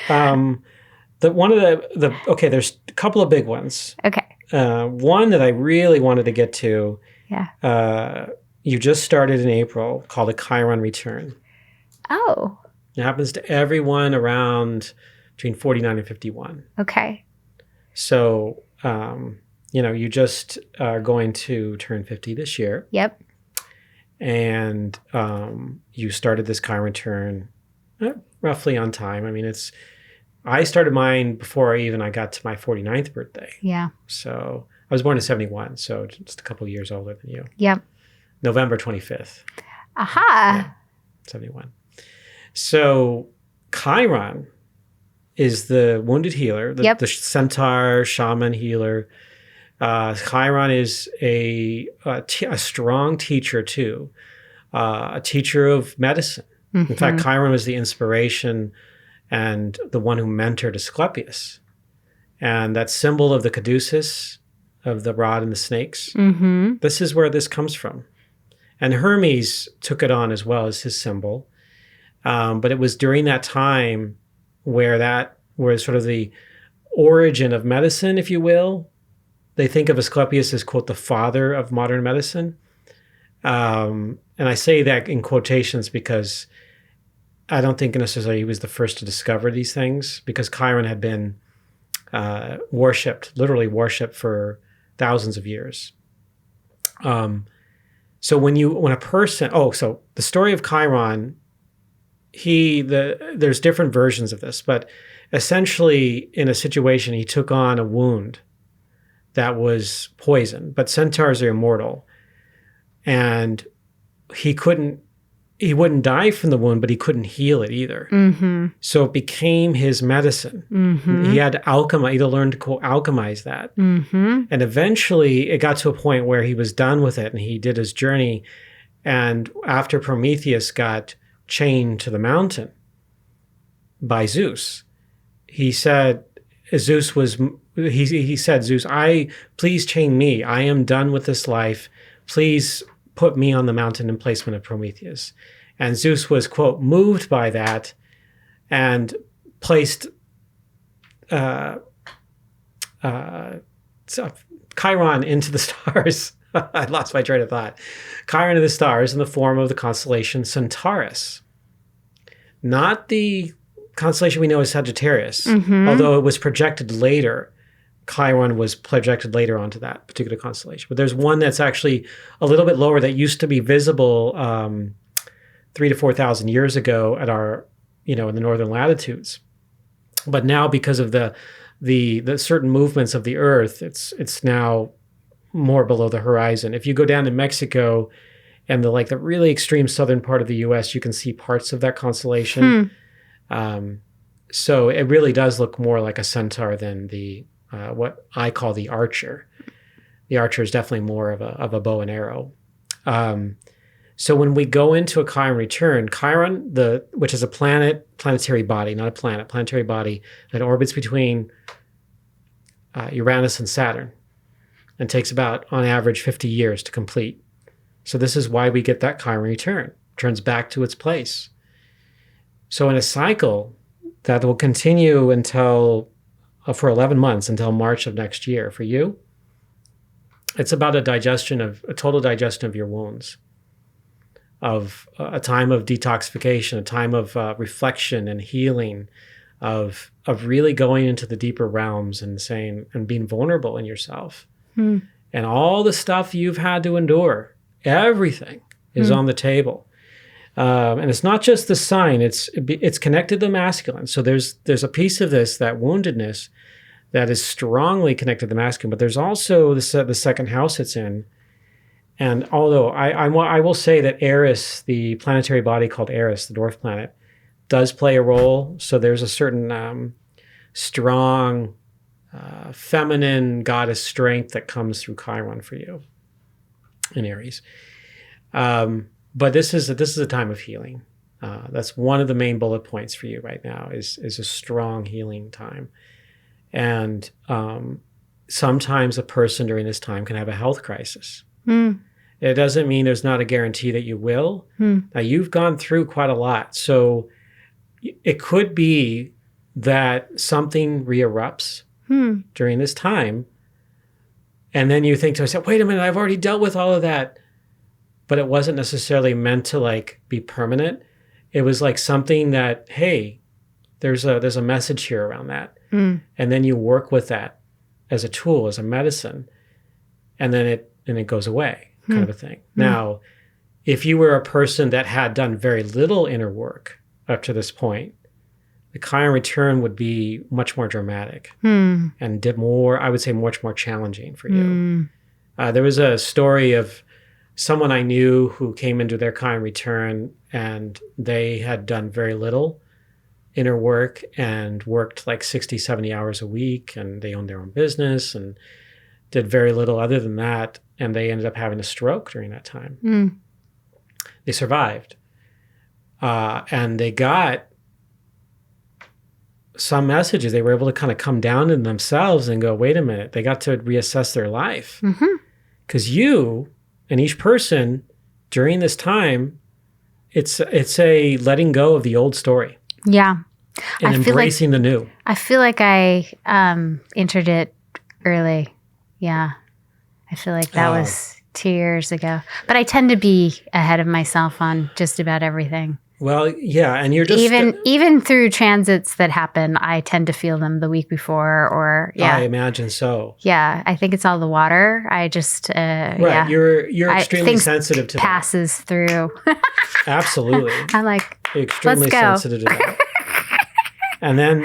there's a couple of big ones. Okay. One that I really wanted to get to. Yeah. You just started in April, called a Chiron return. Oh. It happens to everyone around between 49 and 51. Okay. So you just are going to turn 50 this year. Yep. And you started this Chiron return roughly on time. I mean, I started mine before I got to my 49th birthday. Yeah. So I was born in 71, so just a couple years older than you. Yep. November 25th. Aha. Yeah, 71. So Chiron is the wounded healer, the centaur, shaman healer. Chiron is a strong teacher too, a teacher of medicine. Mm-hmm. In fact, Chiron was the inspiration and the one who mentored Asclepius. And that symbol of the caduceus, of the rod and the snakes, this is where this comes from. And Hermes took it on as well as his symbol. But it was during that time where that was sort of the origin of medicine, if you will. They think of Asclepius as, quote, the father of modern medicine. And I say that in quotations because I don't think necessarily he was the first to discover these things, because Chiron had been literally worshipped for thousands of years. So so the story of Chiron, there's different versions of this, but essentially in a situation, he took on a wound that was poison, but centaurs are immortal, and he wouldn't die from the wound, but he couldn't heal it either. Mm-hmm. So it became his medicine. Mm-hmm. He had to learn to alchemize that. Mm-hmm. And eventually it got to a point where he was done with it and he did his journey. And after Prometheus got chained to the mountain by Zeus, he said, Zeus, please chain me. I am done with this life. Please put me on the mountain in placement of Prometheus. And Zeus was, quote, moved by that and placed Chiron into the stars. I lost my train of thought. Chiron into the stars in the form of the constellation Centaurus. Not the constellation we know as Sagittarius, although it was projected later. Chiron was projected later onto that particular constellation. But there's one that's actually a little bit lower that used to be visible 3,000 to 4,000 years ago at our, in the northern latitudes. But now, because of the certain movements of the Earth, it's now more below the horizon. If you go down to Mexico and the really extreme southern part of the U.S., you can see parts of that constellation. So it really does look more like a centaur than what I call the archer. The archer is definitely more of a bow and arrow. So when we go into a Chiron return, Chiron, which is a planetary body, not a planet, planetary body that orbits between Uranus and Saturn and takes about, on average, 50 years to complete. So this is why we get that Chiron return, turns back to its place. So in a cycle that will continue for 11 months until March of next year. For you, it's about a total digestion of your wounds, of a time of detoxification, a time of reflection and healing, of really going into the deeper realms and being vulnerable in yourself. And all the stuff you've had to endure, everything is on the table. And it's not just the sign, it's connected to the masculine. So there's a piece of this, that woundedness, that is strongly connected to the masculine, but there's also the second house it's in. And although I will say that Eris, the planetary body called Eris, the dwarf planet, does play a role. So there's a certain strong feminine goddess strength that comes through Chiron for you in Aries. But this is a time of healing. That's one of the main bullet points for you right now is a strong healing time. And sometimes a person during this time can have a health crisis. It doesn't mean there's not a guarantee that you will. Now, you've gone through quite a lot. So it could be that something re-erupts during this time. And then you think to yourself, wait a minute, I've already dealt with all of that. But it wasn't necessarily meant to be permanent. It was something that, hey, there's a message here around that. And then you work with that as a tool, as a medicine. and then it goes away, kind of a thing. Now, if you were a person that had done very little inner work up to this point, the Chiron return would be much more dramatic and did more, I would say, much more challenging for you. There was a story of someone I knew who came into their Chiron return, and they had done very little inner work and worked like 60, 70 hours a week, and they owned their own business and did very little other than that. And they ended up having a stroke during that time. They survived. And they got some messages. They were able to kind of come down in themselves and go, wait a minute, they got to reassess their life. Because you and each person during this time, it's a letting go of the old story. Yeah. And embracing the new. I feel like I entered it early. Yeah. I feel like that was 2 years ago. But I tend to be ahead of myself on just about everything. Well, yeah, and you're just even through transits that happen, I tend to feel them the week before, or I imagine so. Yeah, I think it's all the water. I just right. You're extremely sensitive to passes that. Through. Absolutely. I'm like, extremely let's go. Sensitive to that. And then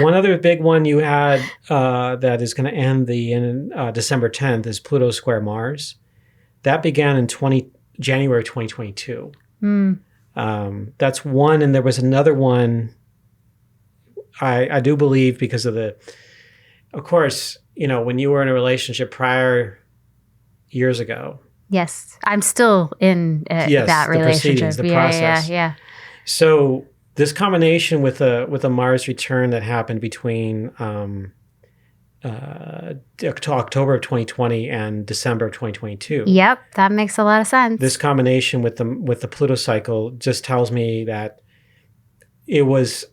one other big one you had that is going to end in December 10th is Pluto square Mars. That began in January 2022. That's one, and there was another one. I do believe because of of course, when you were in a relationship prior years ago. Yes, I'm still in that relationship. The process. Yeah. So this combination with a Mars return that happened between October of 2020 and December of 2022. Yep, that makes a lot of sense. This combination with the Pluto cycle just tells me that it was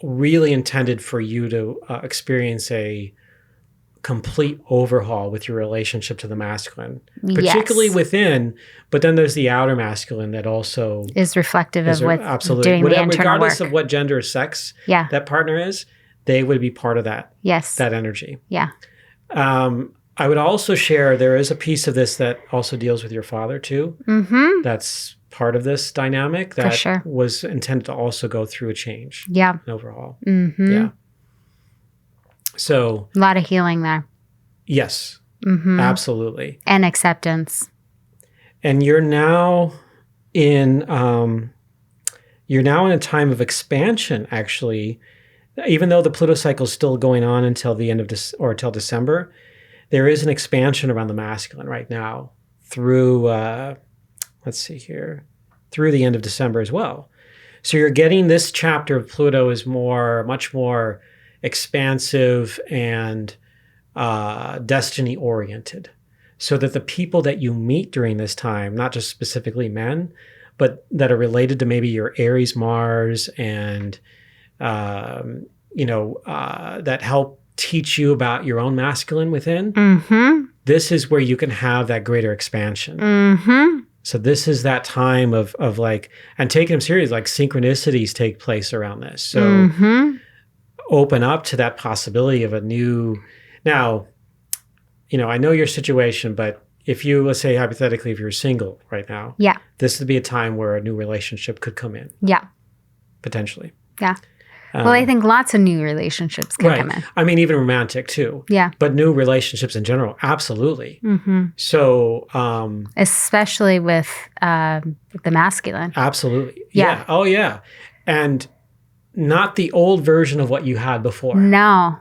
really intended for you to experience a complete overhaul with your relationship to the masculine, particularly within, but then there's the outer masculine that also is reflective of what absolutely doing the internal regardless work. Of what gender or sex that partner is, they would be part of that. Yes. That energy. Yeah. I would also share there is a piece of this that also deals with your father too. That's part of this dynamic that was intended to also go through a change. Yeah. An overhaul. Yeah. So a lot of healing there. Yes. Absolutely. And acceptance. And you're now in a time of expansion, actually. Even though the Pluto cycle is still going on until the end of until December, there is an expansion around the masculine right now through, through the end of December as well. So you're getting this chapter of Pluto is much more expansive and destiny oriented, so that the people that you meet during this time, not just specifically men, but that are related to maybe your Aries Mars and that help teach you about your own masculine within. This is where you can have that greater expansion. So this is that time of like, and taking them serious, like synchronicities take place around this. So open up to that possibility of a new. Now, I know your situation, but if you, let's say hypothetically, if you're single right now, this would be a time where a new relationship could come in. Yeah. Potentially. Yeah. Well, I think lots of new relationships can come in. I mean, even romantic too. Yeah. But new relationships in general, absolutely. So, especially with the masculine. Absolutely. Yeah. Oh, yeah. And not the old version of what you had before. No.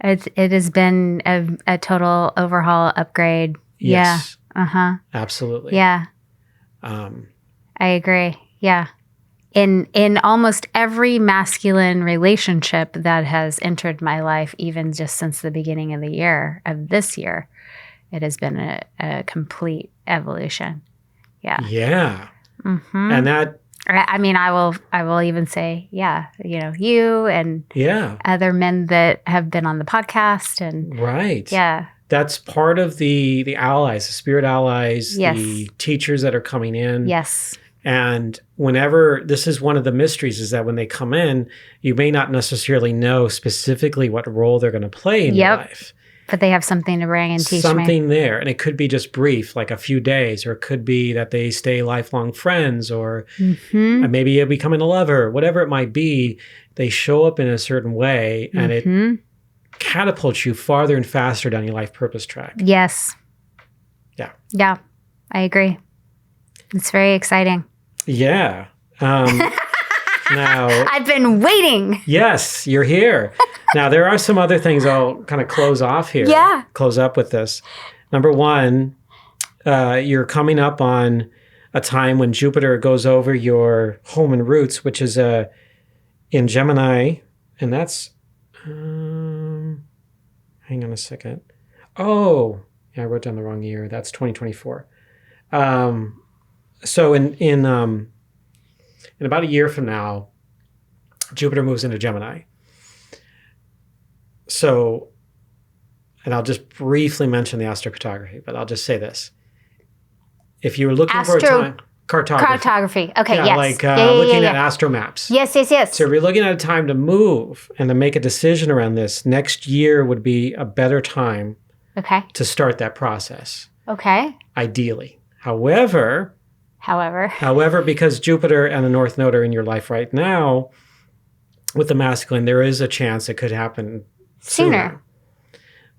It has been a total overhaul, upgrade. Yes. Yeah. Absolutely. Yeah. I agree. Yeah. In almost every masculine relationship that has entered my life, even just since the beginning of this year, it has been a complete evolution. Yeah. Yeah. And that. I mean, I will even say, you and other men that have been on the podcast and yeah. That's part of the allies, the spirit allies, the teachers that are coming in. Yes. And whenever, this is one of the mysteries, is that when they come in, you may not necessarily know specifically what role they're going to play in your life. But they have something to bring and teach something me. there. And it could be just brief, like a few days, or it could be that they stay lifelong friends, or maybe you're becoming a lover, whatever it might be. They show up in a certain way and it catapults you farther and faster down your life purpose track. Yes. Yeah. Yeah, I agree. It's very exciting. Yeah. Now, I've been waiting. yes, you're here. Now, there are some other things I'll kind of close off here. Yeah. Close up with this. Number one, you're coming up on a time when Jupiter goes over your home and roots, which is in Gemini. And that's, hang on a second. Oh, yeah, I wrote down the wrong year. That's 2024. So in about a year from now, Jupiter moves into Gemini. So, and I'll just briefly mention the astrocartography, but I'll just say this. If you were looking for a time, cartography. Okay, yeah, yes. like looking at astro maps. Yes. So if you're looking at a time to move and to make a decision around this, next year would be a better time to start that process. Okay. Ideally. However, because Jupiter and the North Node are in your life right now, with the masculine, there is a chance it could happen sooner.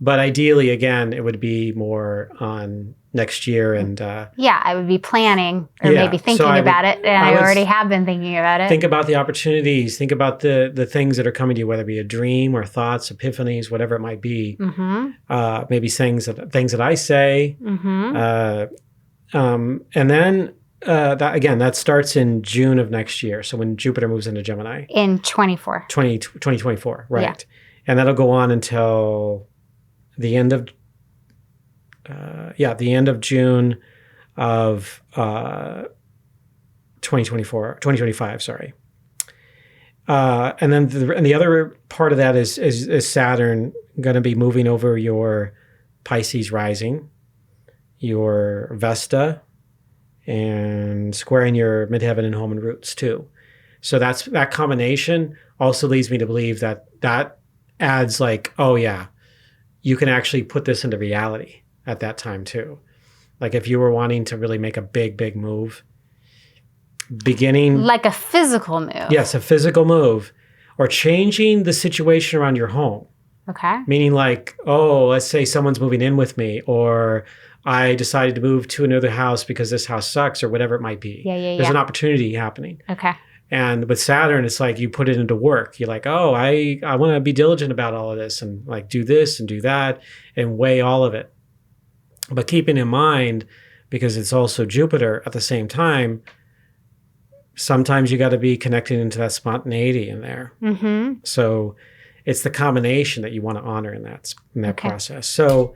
But ideally, again, it would be more on next year. And I would be planning or maybe thinking about it. And I already have been thinking about it. Think about the opportunities. Think about the things that are coming to you, whether it be a dream or thoughts, epiphanies, whatever it might be. Maybe things that I say. And then that starts in June of next year. So when Jupiter moves into Gemini. In 2024, right. Yeah. And that'll go on until the end of June of 2025, sorry. And then the other part of that is Saturn going to be moving over your Pisces rising, your Vesta, and squaring your midheaven and home and roots too. So that combination also leads me to believe that adds like, oh yeah, you can actually put this into reality at that time too. Like if you were wanting to really make a big move, beginning... Like a physical move. Yes, a physical move. Or changing the situation around your home. Okay. Meaning like, oh, let's say someone's moving in with me, or I decided to move to another house because this house sucks, or whatever it might be. There's an opportunity happening. Okay. And with Saturn, it's like you put it into work. You're like, oh, I want to be diligent about all of this and like do this and do that and weigh all of it. But keeping in mind, because it's also Jupiter at the same time, sometimes you got to be connected into that spontaneity in there. So it's the combination that you want to honor in that process. So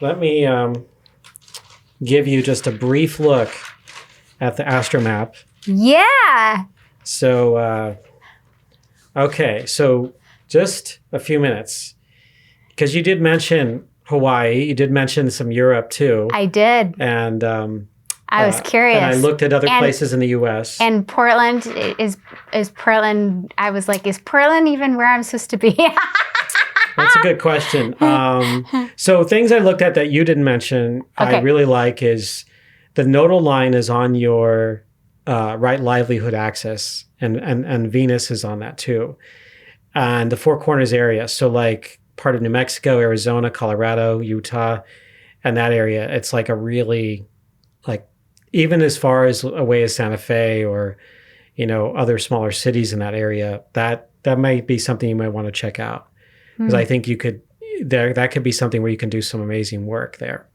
let me give you just a brief look at the astromap. Yeah. So, okay. So just a few minutes, because you did mention Hawaii. You did mention some Europe too. I did. And I was curious. And I looked at other places in the U.S. And Portland, is Portland, I was like, is Portland even where I'm supposed to be? That's a good question. So things I looked at that you didn't mention, I really like is the nodal line is on your right livelihood axis, and Venus is on that too. And the Four Corners area, so like part of New Mexico, Arizona, Colorado, Utah, and that area, it's like a really, like, even as far as away as Santa Fe or, other smaller cities in that area, that might be something you might want to check out. Because I think that could be something where you can do some amazing work there.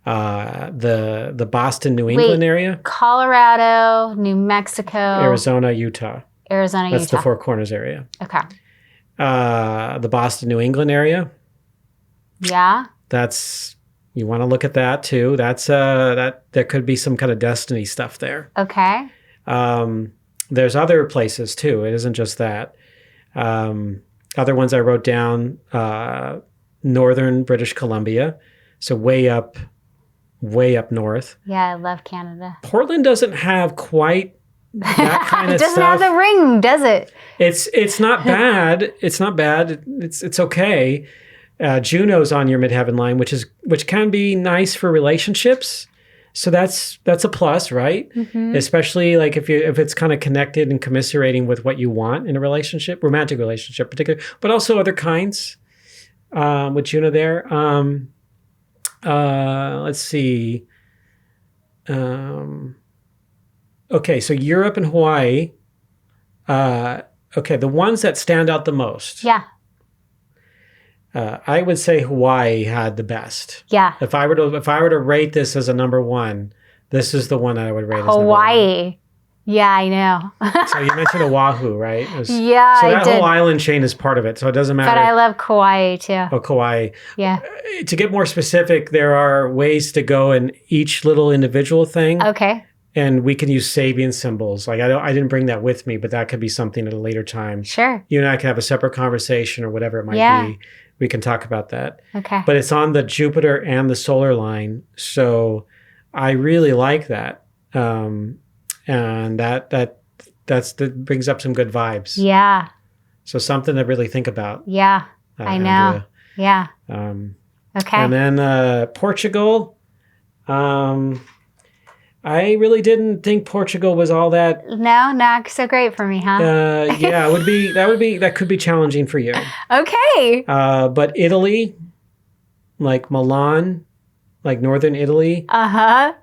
The Boston, New England area. Colorado, New Mexico. Arizona, Utah. That's Utah. the Four Corners area. Okay. The Boston, New England area. Yeah. You want to look at that too. That's there could be some kind of destiny stuff there. Okay. There's other places too. It isn't just that. Other ones I wrote down, northern British Columbia. So way up north. Yeah, I love Canada. Portland doesn't have quite that kind of stuff. It doesn't have the ring, does it? It's not bad. It's not bad. It's okay. Juno's on your midheaven line, which can be nice for relationships. So that's a plus, right? Especially like if it's kind of connected and commiserating with what you want in a relationship, romantic relationship, particularly, but also other kinds. With Juno there. Let's see. Okay, so Europe and Hawaii. Okay, the ones that stand out the most. Yeah. I would say Hawaii had the best. Yeah. If I were to rate this as a number one, this is the one I would rate as number one. Hawaii. Yeah, I know. So you mentioned Oahu, right? Yeah, so I that did. whole island chain is part of it, so it doesn't matter. But I love Kauai too. Oh, Kauai. Yeah. To get more specific, there are ways to go in each little individual thing. Okay. And we can use Sabian symbols. Like I didn't bring that with me, but that could be something at a later time. Sure. You and I can have a separate conversation or whatever it might be. We can talk about that. Okay. But it's on the Jupiter and the solar line. So I really like that. And that brings up some good vibes. Yeah. So something to really think about. Yeah. I know. Andrea. Yeah. Okay. And then Portugal. I really didn't think Portugal was all that. No, not so great for me, huh? Yeah, that could be challenging for you. Okay. But Italy, like Milan, like northern Italy, that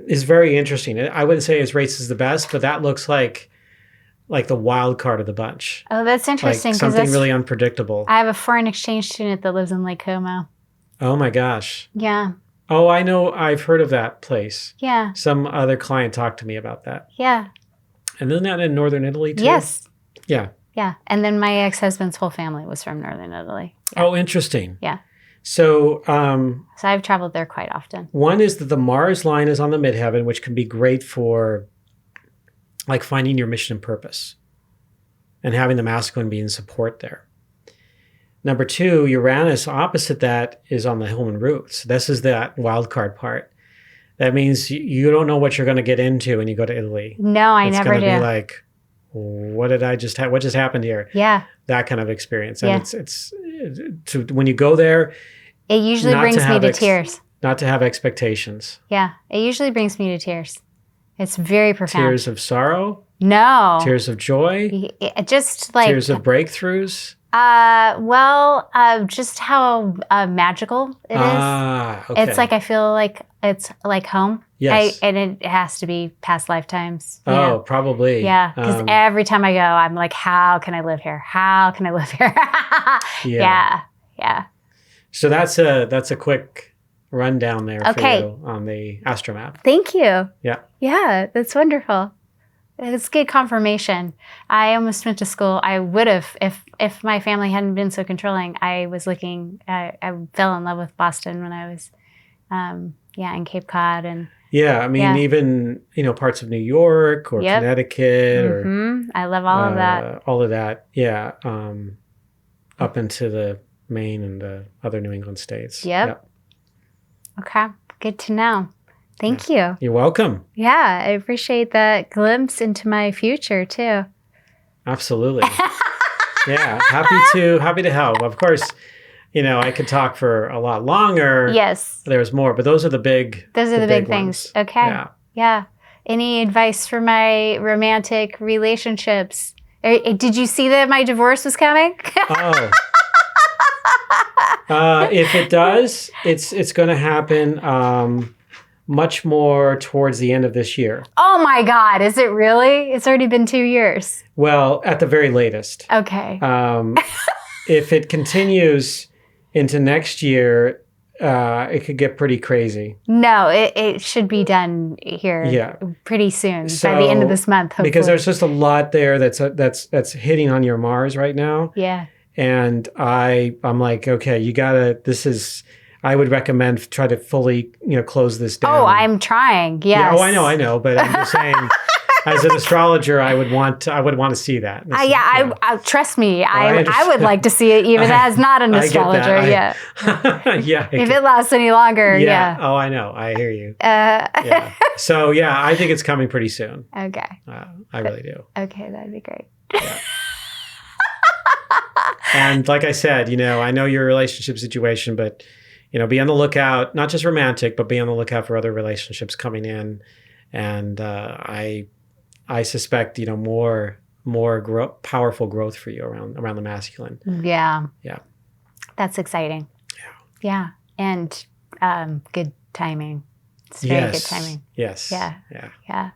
is very interesting. I wouldn't say its race is the best, but that looks like the wild card of the bunch. Oh, that's interesting. Like something really unpredictable. I have a foreign exchange student that lives in Lake Como. Oh my gosh. Yeah. Oh, I know. I've heard of that place. Yeah. Some other client talked to me about that. Yeah. And isn't that in northern Italy too? Yes. Yeah. Yeah. And then my ex-husband's whole family was from northern Italy. Yeah. Oh, interesting. Yeah. So, so I've traveled there quite often. One is that the Mars line is on the midheaven, which can be great for like finding your mission and purpose and having the masculine be in support there. Number two, Uranus opposite that is on the human roots. This is that wild card part. That means you don't know what you're going to get into when you go to Italy. No, I never do. It's going to be like, what just happened here? Yeah. That kind of experience. And it's when you go there, it usually brings me to tears. Not to have expectations. Yeah. It usually brings me to tears. It's very profound. Tears of sorrow? No. Tears of joy? Just like tears of breakthroughs? Just how magical it is. Okay. It's like I feel like it's like home. Yes. And it has to be past lifetimes. Oh, probably. Yeah, because every time I go, I'm like, how can I live here? How can I live here? Yeah. So that's a quick rundown there for you on the astromap. Thank you. Yeah. Yeah, that's wonderful. It's good confirmation. I almost went to school. I would have if my family hadn't been so controlling. I was looking. I fell in love with Boston when I was, in Cape Cod and. Yeah, I mean, even parts of New York or Connecticut or. I love all of that. All of that, yeah. Up into the Maine and the other New England states. Yep. Okay, good to know. Thank you. You're welcome. Yeah, I appreciate that glimpse into my future too. Absolutely. Yeah, happy to help. Of course, I could talk for a lot longer. Yes. There's more, but those are the big. Those are the big things. Ones. Okay. Yeah. Any advice for my romantic relationships? Did you see that my divorce was coming? Oh. If it does, it's going to happen. Much more towards the end of this year. Oh my God, is it really? It's already been 2 years. Well, at the very latest. Okay. If it continues into next year, it could get pretty crazy. No, it should be done here pretty soon, by the end of this month, hopefully. Because there's just a lot there that's hitting on your Mars right now. Yeah. And I'm like, okay, I would recommend try to fully, close this down. Oh, I'm trying. Yes. Yeah, I know. But I'm just saying, as an astrologer, I would want to see that. I trust me. I would like to see it, even as not an astrologer. Yeah. If it lasts any longer. Yeah. Oh, I know. I hear you. Yeah. So I think it's coming pretty soon. Okay. I really do. Okay, that'd be great. Yeah. And like I said, I know your relationship situation, but be on the lookout, not just romantic, but be on the lookout for other relationships coming in. And I suspect more powerful growth for you around the masculine. Yeah. Yeah. That's exciting. Yeah. And good timing. It's very good timing. Yes. Yeah. Yeah. Yeah.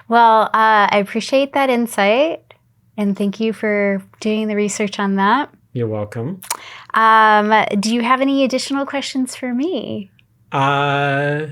Well, I appreciate that insight, and thank you for doing the research on that. You're welcome. Do you have any additional questions for me? No,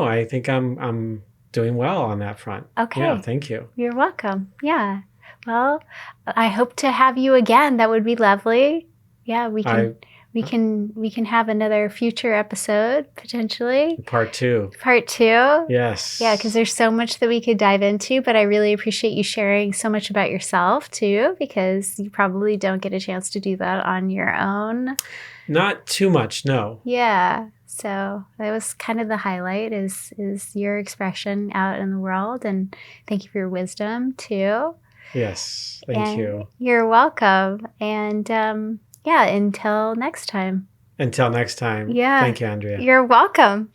I think I'm doing well on that front. Okay. Yeah, thank you. You're welcome. Yeah. Well, I hope to have you again. That would be lovely. Yeah, we can have another future episode potentially. Part 2. Part 2. Yes. Yeah, because there's so much that we could dive into, but I really appreciate you sharing so much about yourself too, because you probably don't get a chance to do that on your own. Not too much, no. Yeah. So that was kind of the highlight is your expression out in the world, and thank you for your wisdom too. Yes, thank you. You're welcome. And until next time. Until next time. Yeah. Thank you, Andrea. You're welcome.